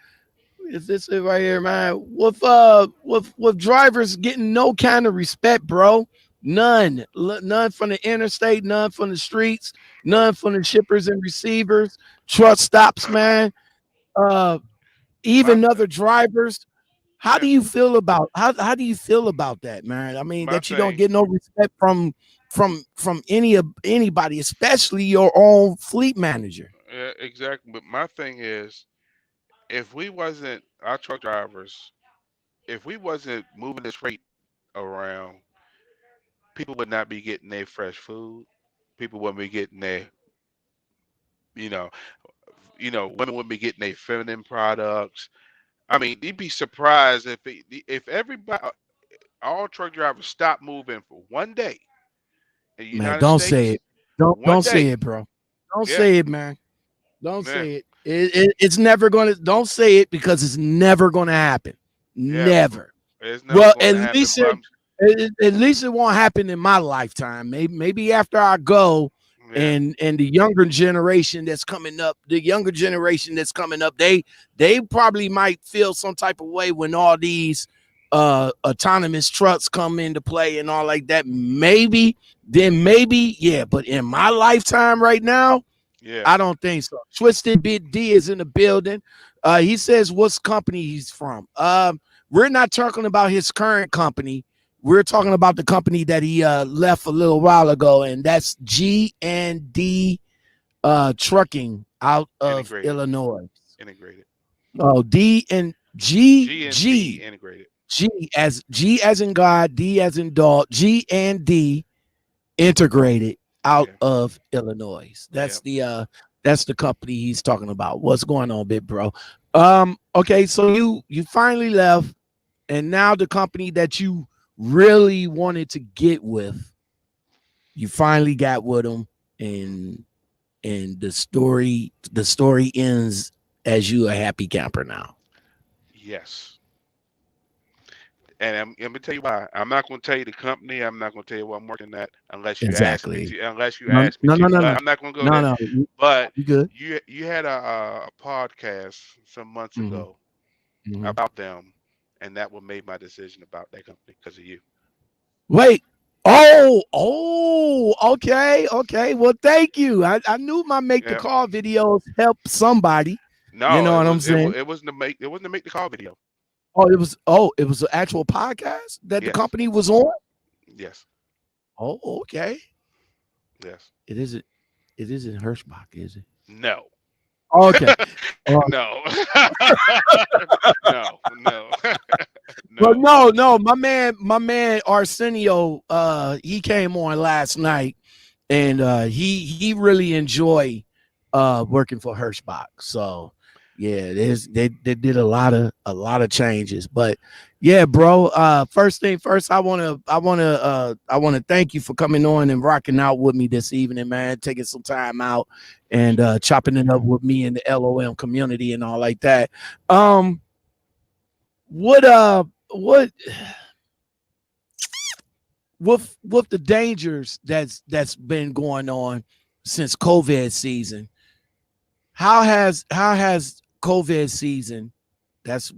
Is this it right here, man? With drivers getting no kind of respect, bro. None from the interstate, none from the streets, none from the shippers and receivers, truck stops, man. Uh, my even other drivers. How yeah, do you feel about how do you feel about that, man? I mean, my that you don't thing. get no respect from anybody, especially your own fleet manager. Yeah, exactly. But my thing is, if we wasn't our truck drivers, if we wasn't moving this freight around, people would not be getting their fresh food. People wouldn't be getting their, you know, women wouldn't be getting their feminine products. I mean, you'd be surprised if everybody, all truck drivers stopped moving for one day in the Man, United don't say States. it. Don't One don't say day, it, bro. Don't yeah, say it, man. Don't yeah, say it. It's never gonna. Don't say it because it's never gonna happen. yeah. Never. It's never Well, going to happen. But at least it won't happen in my lifetime. Maybe after I go, yeah, and the younger generation that's coming up, they probably might feel some type of way when all these autonomous trucks come into play and all like that. Maybe, yeah. But in my lifetime right now, yeah. I don't think so. Twisted Bit D is in the building. He says what's company he's from. we're not talking about his current company. We're talking about the company that he left a little while ago, and that's G&D Trucking out of Integrated. Illinois. Integrated. Oh, D and G G&D G integrated. G as in God, D as in dog, G&D Integrated out Yeah. of Illinois. Yeah. That's the company he's talking about. What's going on, big bro? Okay, so you finally left, and now the company that you really wanted to get with, you finally got with them, and the story ends as you a happy camper now. Yes. And I'm gonna tell you why. I'm not gonna tell you the company. I'm not gonna tell you what I'm working at unless you ask me Exactly. to. Unless you No, ask me no, no, to. no, But no, I'm not gonna go no, there. no. But You good? you had a podcast some months Hmm. ago Hmm. about them, and that what made my decision about that company because of you. Wait. Oh, okay, okay. Well, thank you. I knew my make the Yeah. call videos help somebody. You No, know what I'm saying? it wasn't to make the call video. It was an actual podcast that the Yes. company was on. Yes. Oh, okay. Yes. It isn't. It isn't Hirschbach, is it? No. Okay. Uh, No. No. No. but No. no, my man Arsenio, he came on last night, and he really enjoyed working for Hirschbach. So yeah, they did a lot of changes. But yeah, bro. First thing first, I wanna thank you for coming on and rocking out with me this evening, man. Taking some time out and Appreciate it. chopping it up with me in the LOM community and all like that. Um, what what with the dangers that's been going on since COVID season? How has COVID season? That's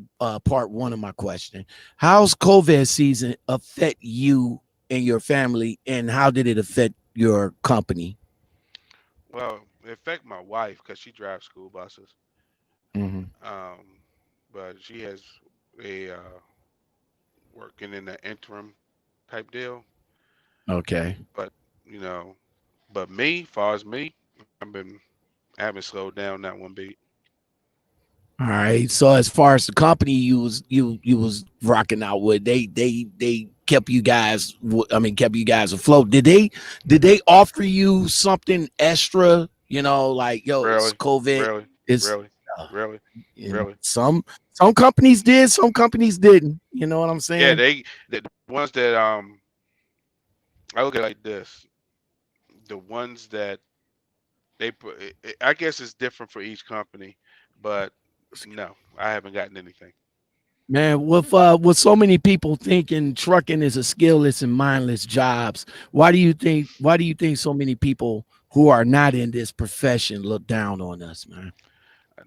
part one of my question. How's COVID season affect you and your family, and how did it affect your company? Well, it affect my wife because she drives school buses. Hmm. Um, but she has a working in the interim type deal. Okay. But you know, but me, far as me, I haven't slowed down not one beat. All right. So as far as the company you was rocking out with, they kept you guys. Kept you guys afloat. Did they offer you something extra? Like yo, it's Really, COVID. really, It's really, uh, really, you know really. some companies did, some companies didn't. You know what I'm Yeah, saying? the ones that I look at it like this. The ones that they put, I guess it's different for each company, but no, I haven't gotten anything. Man, with so many people thinking trucking is a skillless and mindless jobs, why do you think so many people who are not in this profession look down on us, man?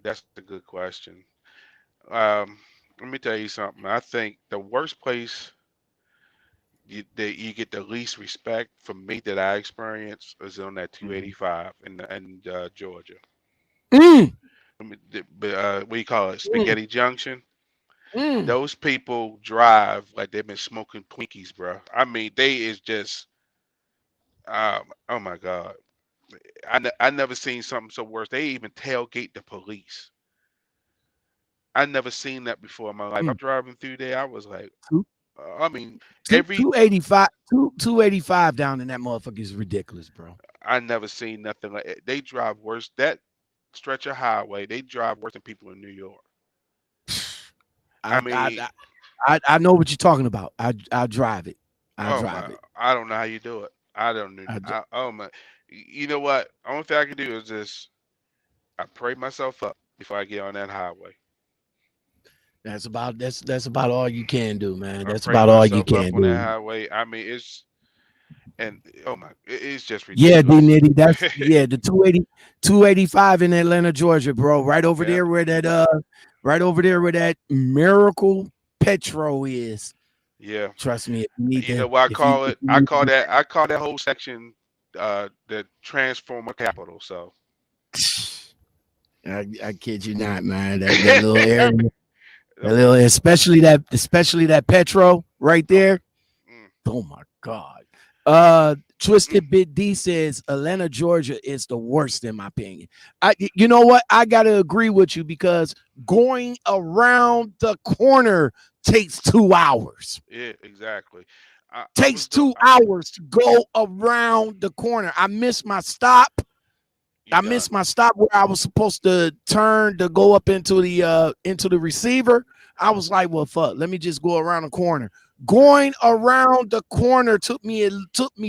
That's a good question. Um, Let me tell you something. I think the worst place that you get the least respect from me that I experience is on that Mhm. 285 in Georgia. Mm, What do you call it? mm, Spaghetti Junction. mm. Those people drive like they've been smoking Twinkies, bro. I mean, they is just, oh my God. I never seen something so worse. They even tailgate the police. I never seen that before in my life. I'm Mm. driving through there. I was like, Two, I mean, two, every 285, 285 down in that motherfucker is ridiculous, bro. I never seen nothing like it. They drive worse. That stretch of highway, they drive worse than people in New York. I I I mean, I, I know what you're talking about. I drive it. I oh drive my, it. I don't know how you do it. I don't know. I, Oh my, you know what? Only thing I can do is just I pray myself up before I get on that highway. that's about all you can do, man. I That's pray about all you myself up can on that do. highway. I mean, and oh my, it's just Yeah, D ridiculous. Nitty. That's yeah, the 285 in Atlanta, Georgia, bro. Yeah, Right over there where that Miracle Petro is. yeah. Trust me, if you need You know to, what I if you call if it? you need to, I call that whole section the transformer capital. So. I kid you not, man. That little area, A little, especially that Petro right Oh, there. mm, Oh my God. mm, Twisted Bit D says Atlanta, Georgia is the worst in my opinion. You know what? I gotta agree with you because going around the corner takes 2 hours. yeah, exactly. I was Takes doing. 2 hours to go around the corner. I missed my stop. You I done? missed my stop where I was supposed to turn to go up into the receiver. I was like, well, fuck, let me just go around the corner. Going around the corner took me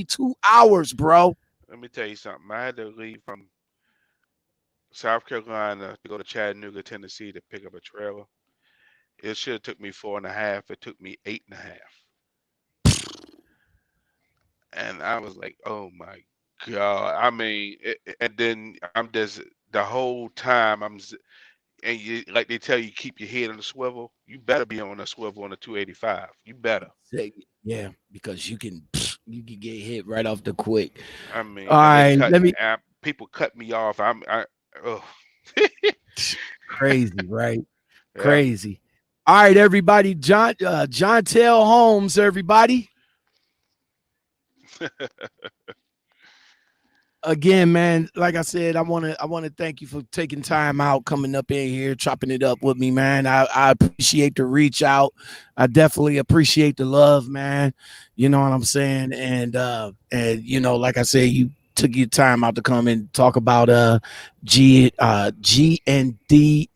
2 hours, bro. Let me tell you something. I had to leave from South Carolina to go to Chattanooga, Tennessee to pick up a trailer. It should have took me 4.5. It took me 8.5. And I was like, oh my God. I mean, and then I'm just the whole time and you like they tell you keep your head on the swivel. You better be on the swivel on the 285. You better. Yeah, because you can get hit right off the quick. I mean, All and they right, cut let me people cut me off. Oh crazy, right? yeah. Crazy. All right, everybody. Johntell Holmes, everybody. Again, man, like I said, I want to thank you for taking time out, coming up in here, chopping it up with me, man. I appreciate the reach out. I definitely appreciate the love, man. You know what I'm saying? And like I said, you took your time out to come and talk about G&D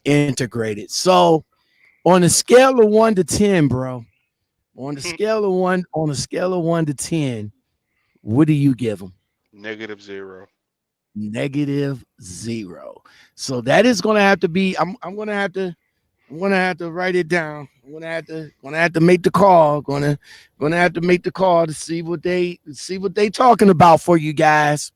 Integrated. So on a scale of 1 to 10, bro, on a scale of 1 to 10, what do you give them? -0. -0. So that is going to have to be. I'm gonna have to write it down. I'm gonna have to make the call. Gonna have to make the call to see what they talking about for you guys.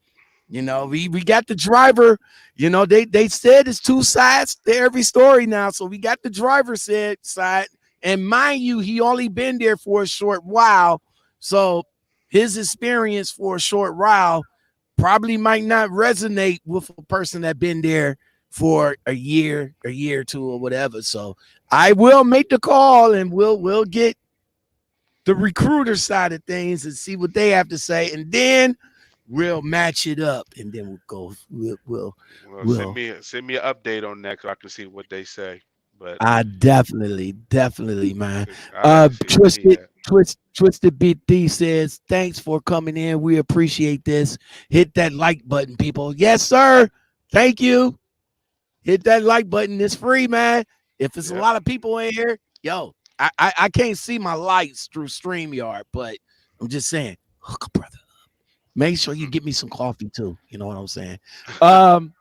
We got the driver. They said it's two sides to every story now. So we got the driver said side, and mind you, he only been there for a short while. So his experience for a short while probably might not resonate with a person that been there for a year or two or whatever. So I will make the call and we'll get the recruiter side of things and see what they have to say, and then we'll match it up, and then we'll go. Well, We'll. send me an update on that so I can see what they say. But I definitely, man. 'cause I like to see where he at. Twisted BT says, thanks for coming in. We appreciate this. Hit that like button, people. Yes, sir. Thank you. Hit that like button. It's free, man. If it's a Yep. lot of people in here, yo, I can't see my lights through StreamYard, but I'm just saying, hook a brother. Make sure you get me some coffee too. You know what I'm saying? Um,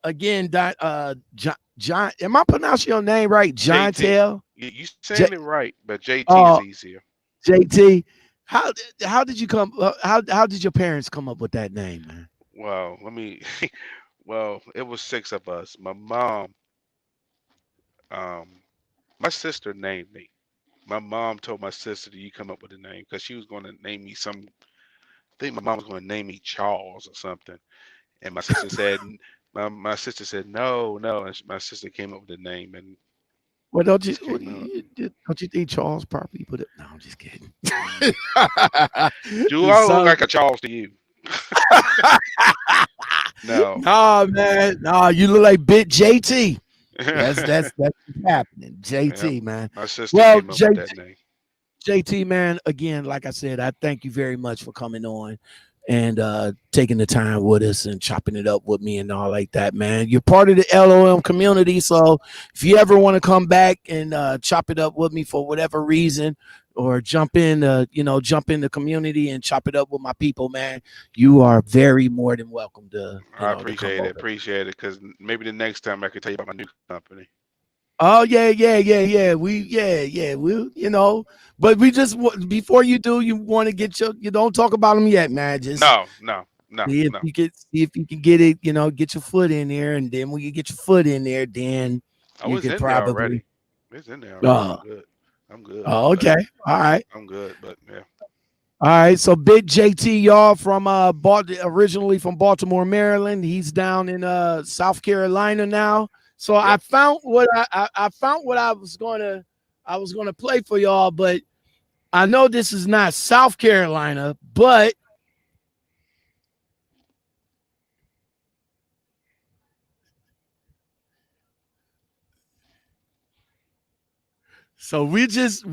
again, John, am I pronouncing your name right? JT. Johntell? You J saying it right, but JT is uh easier. JT. How did you come how did your parents come up with that name, man? Well, let me. Well, it was six of us. My mom, um, my sister named me. My mom told my sister that you come up with a name because she was going to name me some. I think my mom was going to name me Charles or something. And my sister said no, no. And my sister came up with the name, and Well, it just came out. don't you think Charles probably put it? No, I'm just kidding. Do It I look sounds like a Charles to you? No. nah, man. Nah, you look like Bit JT. That's what's happening. Yeah, JT, man. my sister Well, came up with that name. JT, man, again, like I said, I thank you very much for coming on and taking the time with us and chopping it up with me and all like that, man. You're part of the LOM community, so if you ever want to come back and chop it up with me for whatever reason, or jump in the community and chop it up with my people, man, you are very more than welcome I to come over. appreciate it, because maybe the next time I can tell you about my new company. Oh yeah. But we just before you do, you want to get you don't talk about them yet, man. Just No, no, no, no. see if you can get it, get your foot in there, and then when you get your foot in there, then I you was could in there probably. already. It's in there already. Uh, I'm good. I'm good. oh, But okay, all right, I'm good. But yeah. all right. So Big JT, y'all from originally from Baltimore, Maryland. He's down in South Carolina now. So I Yep. found what I found what I was gonna play for y'all, but I know this is not South Carolina, but so we'll just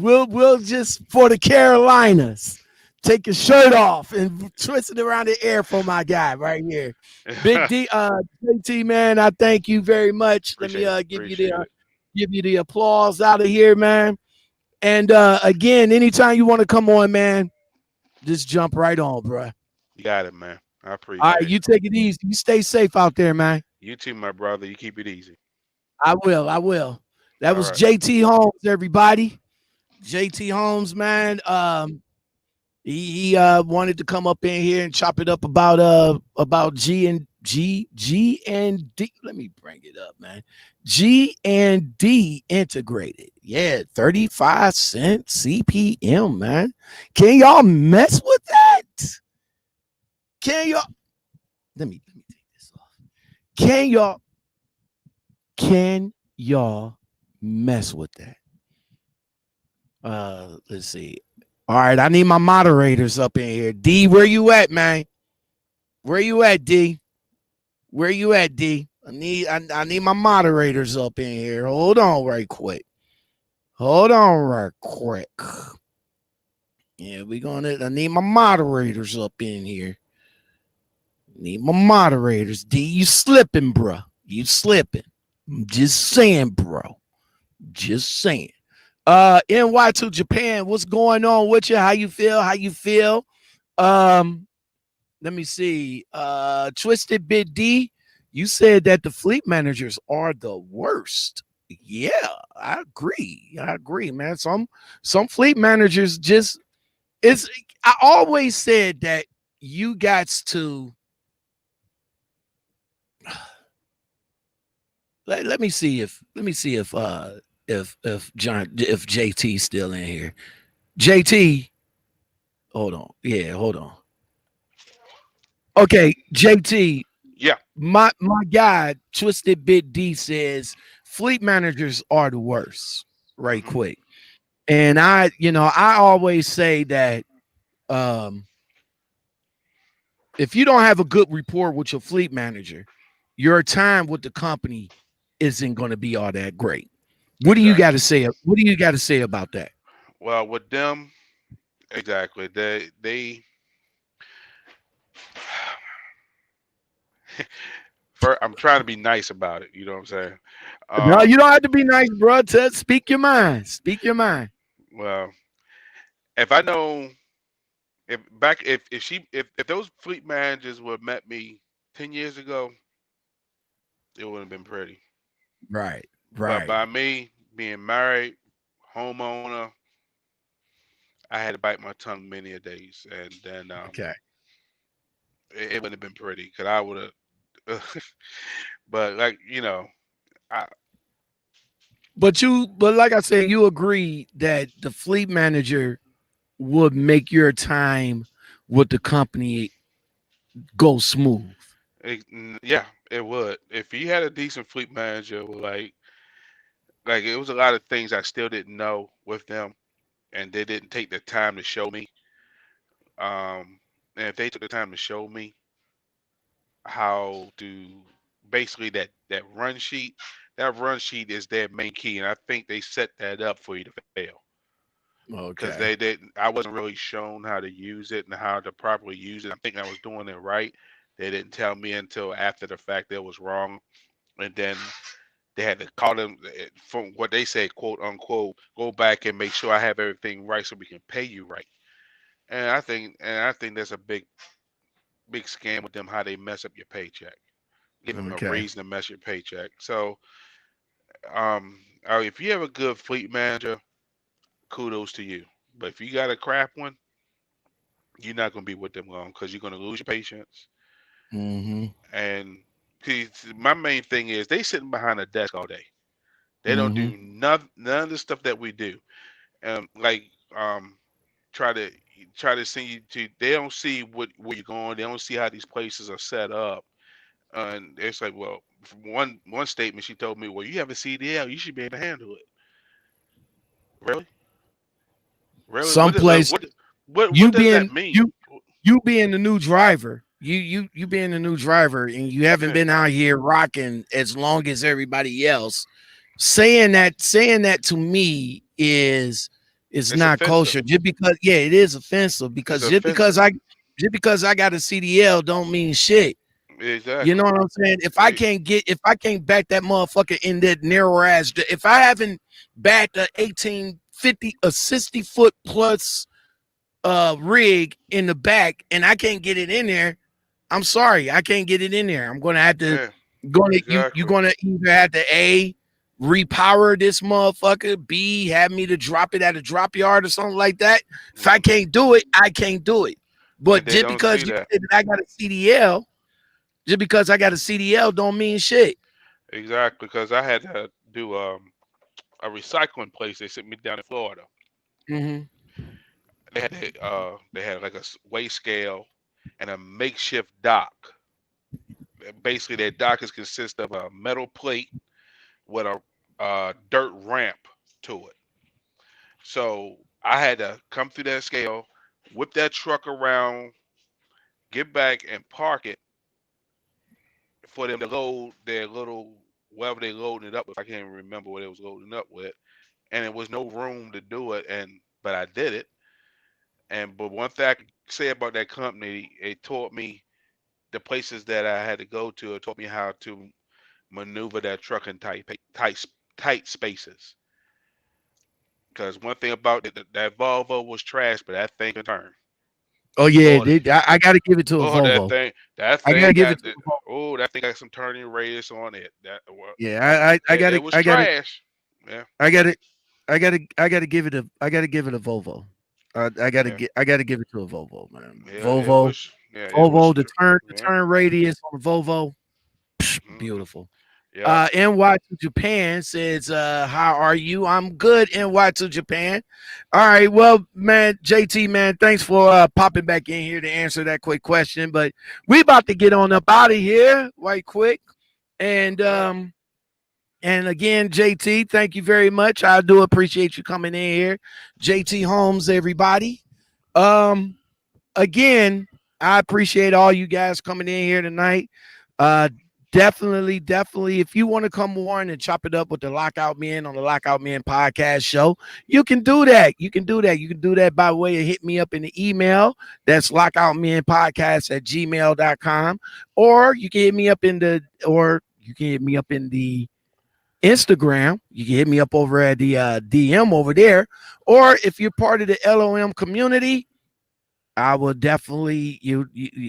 for the Carolinas take your shirt off and twist it around the air for my guy right here. Big D JT man, I thank you very much. Let me Appreciate it. Appreciate it. give you the applause out of here, man. And again, anytime you want to come on, man, just jump right on, bro. You got it, man. I All right, appreciate you it. take it easy. You stay safe out there, man. You too, my brother. You keep it easy. I will. I will. That All was right. JT Holmes, everybody. JT Holmes, man. He wanted to come up in here and chop it up about G and D. Let me bring it up, man. G&D Integrated. Yeah, 35 cent CPM, man. Can y'all mess with that? Can y'all let me take this off. Can y'all can y'all mess with that? Let's see. All right, I need my moderators up in here. D, where you at, man? Where you at, D? Where you at, D? I need my moderators up in here. Hold on right quick. Hold on right quick. Yeah, I need my moderators up in here. Need my moderators. D, you slipping, bro. You slipping. I'm just saying, bro. Just saying. NY to Japan, what's going on with you? How you feel? How you feel? Um, Let me see. Twisted Bit D, you said that the fleet managers are the worst. Yeah, I agree. I agree, man. Some fleet managers just it's I always said that you got to let me see if JT's still in here. JT, hold on. Yeah, hold on. Okay, JT, Yeah. my guy, Twisted Bit D says fleet managers are the worst, right Hmm. quick. And I always say that um if you don't have a good rapport with your fleet manager, your time with the company isn't going to be all that great. What do you got Exactly. to say? What do you got to say about that? Well, with them, exactly. I'm trying to be nice about it. You know what I'm saying? No, you Um, don't have to be nice, bro. Speak your mind. Speak your mind. well, if I know if those fleet managers would have met me 10 years ago, it wouldn't have been pretty. Right. But Right. by me being married, homeowner, I had to bite my tongue many a days, and then Okay. it wouldn't have been pretty because I would have. But like I But like I said, you agree that the fleet manager would make your time with the company go smooth. yeah, it would. If he had a decent fleet manager, with like it was a lot of things I still didn't know with them, and they didn't take the time to show me. And if they took the time to show me how to basically that run sheet is their main key, and I think they set that up for you to fail because Okay. they didn't. I wasn't really shown how to use it and how to properly use it. I think I was doing it right. They didn't tell me until after the fact that it was wrong, and then they had to call them from what they say, quote unquote, go back and make sure I have everything right so we can pay you right. And I think that's a big scam with them how they mess up your paycheck, give them a Okay. reason to mess your paycheck. So if you have a good fleet manager, kudos to you. But if you got a crap one, you're not going to be with them long because you're going to lose your patience. Mm-hmm. And see, my main thing is they sitting behind a desk all day. They don't Mm-hmm. do none of the stuff that we do. Like um, try to try to send you to. They don't see where you're going. They don't see how these places are set up. And it's like, well, from one statement she told me, well, you have a CDL, you should be able to handle it. Really, really? Someplace What you does that being mean? you being the new driver, you being the new driver, and you haven't Yeah, been out here rocking as long as everybody else. Saying that to me is it's not offensive. kosher. Just because, yeah, it is offensive It's because offensive. just because I got a CDL don't mean shit. You know Exactly. what I'm saying? Eh, If I can't back that motherfucker in that narrow ass, if I haven't backed a 1850, a 60-foot plus rig in the back and I can't get it in there, I'm sorry, I can't get it in there. I'm gonna have to yeah, gonna you exactly. gonna either have to A, repower this motherfucker, B, have me to drop it at a drop yard or something like that. If I Mm. can't do it, I can't do it. And But they just don't because see you that. said that I got a CDL, just because I got a CDL don't mean shit. Exactly, because I had to do a recycling place. They sent me down in Florida. Mm-hmm. They had like a weigh scale and a makeshift dock. Basically, their dock is consist of a metal plate with a dirt ramp to it. So I had to come through that scale, whip that truck around, get back and park it for them to load their little whatever they loading it up with. I can't even remember what it was loading up with, and there was no room to do it. And but I did it. And but one thing I could say about that company, it taught me the places that I had to go to. It taught me how to maneuver that truck in tight spaces. Because one thing about it, that Volvo was trash, but that thing can turn. Oh yeah, Oh, I got to give it to a oh, Volvo. that I got to thing give it got to the, a Volvo. oh, that thing got some turning radius on it. That well, Yeah, it was I got to trash. Yeah, I got to I got to give it a Volvo. yeah, I got to give it to a Volvo, man. yeah. It was, yeah, it was, The yeah, turn radius on the Volvo, hmm, beautiful. yep, NY to Japan says, how are you? I'm good, NY to Japan. All right, well, man, JT, man, thanks for popping back in here to answer that quick question. But we about to get on up out of here right quick. And yeah. um, and again, JT, thank you very much. I do appreciate you coming in here. JT Holmes, everybody. Um, Again, I appreciate all you guys coming in here tonight. Uh, definitely. If you want to come on and chop it up with the Lockout Men on the Lockout Men podcast show, you can do that. You can do that. You can do that by way of hit me up in the email. That's lockoutmenpodcast@gmail.com. Or you can hit me up in the Instagram. You can hit me up over at the DM over there. Or if you're part of the LOM community, I will definitely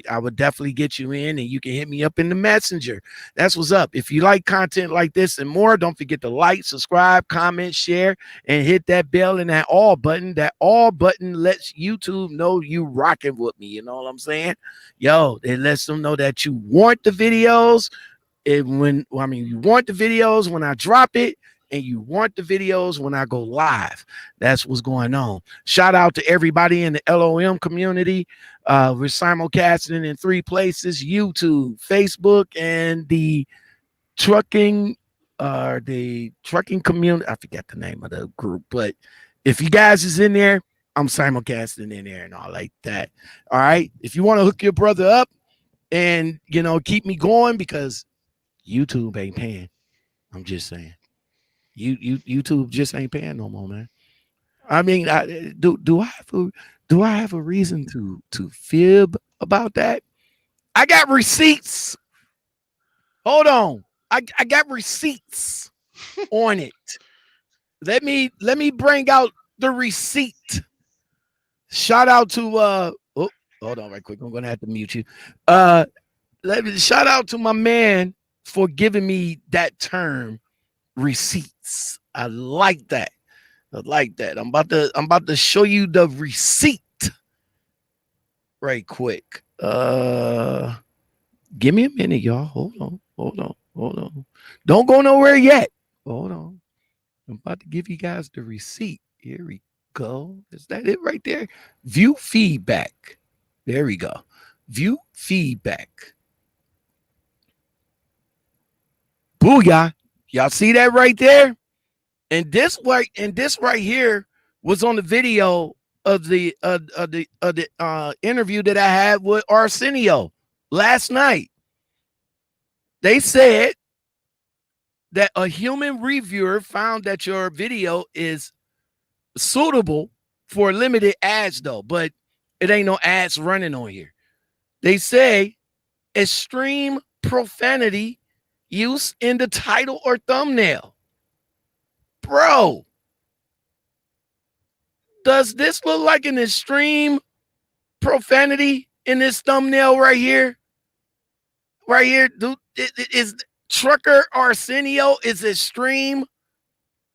I would definitely get you in, and you can hit me up in the messenger. That's what's up. If you like content like this and more, don't forget to like, subscribe, comment, share, and hit that bell and that all button. That all button lets YouTube know you rocking with me. You know what I'm saying? Yo, it lets them know that you want the videos. You want the videos when I drop it, and you want the videos when I go live. That's what's going on. Shout out to everybody in the LOM community. We're simulcasting in 3 places: YouTube, Facebook, and the trucking community. I forget the name of the group, but if you guys is in there, I'm simulcasting in there and all like that. All right. If you want to hook your brother up and keep me going, because YouTube ain't paying. I'm just saying. YouTube just ain't paying no more, man. I mean, do I have a reason to fib about that? I got receipts. Hold on. I got receipts on it. Let me bring out the receipt. Shout out to hold on right quick. I'm gonna have to mute you. Shout out to my man for giving me that term, receipts. I like that. I like that. I'm about to show you the receipt right quick. Give me a minute, y'all. Hold on. Don't go nowhere yet. Hold on. I'm about to give you guys the receipt. Here we go. Is that it right there? View feedback. There we go. View feedback. Booyah. Y'all see that right there? And this right here was on the video of the interview that I had with Arsenio last night. They said that a human reviewer found that your video is suitable for limited ads though, but it ain't no ads running on here. They say extreme profanity use in the title or thumbnail. Bro, does this look like an extreme profanity in this thumbnail right here? Right here, dude, is Trucker Arsenio is extreme?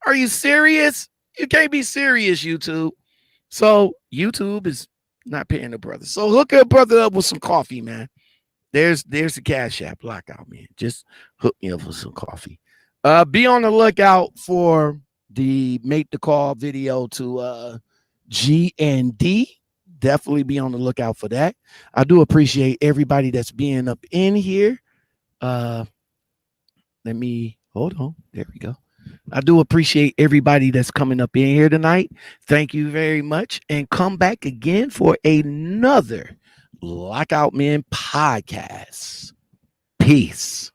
Are you serious? You can't be serious, YouTube. So YouTube is not paying the brother. So hook a brother up with some coffee, man. There's the Cash App lockout, man. Just hook me up with some coffee. Be on the lookout for the make the call video to G&D. Definitely be on the lookout for that. I do appreciate everybody that's being up in here. Let me hold on. There we go. I do appreciate everybody that's coming up in here tonight. Thank you very much. And come back again for another Lockout Men podcast. Peace.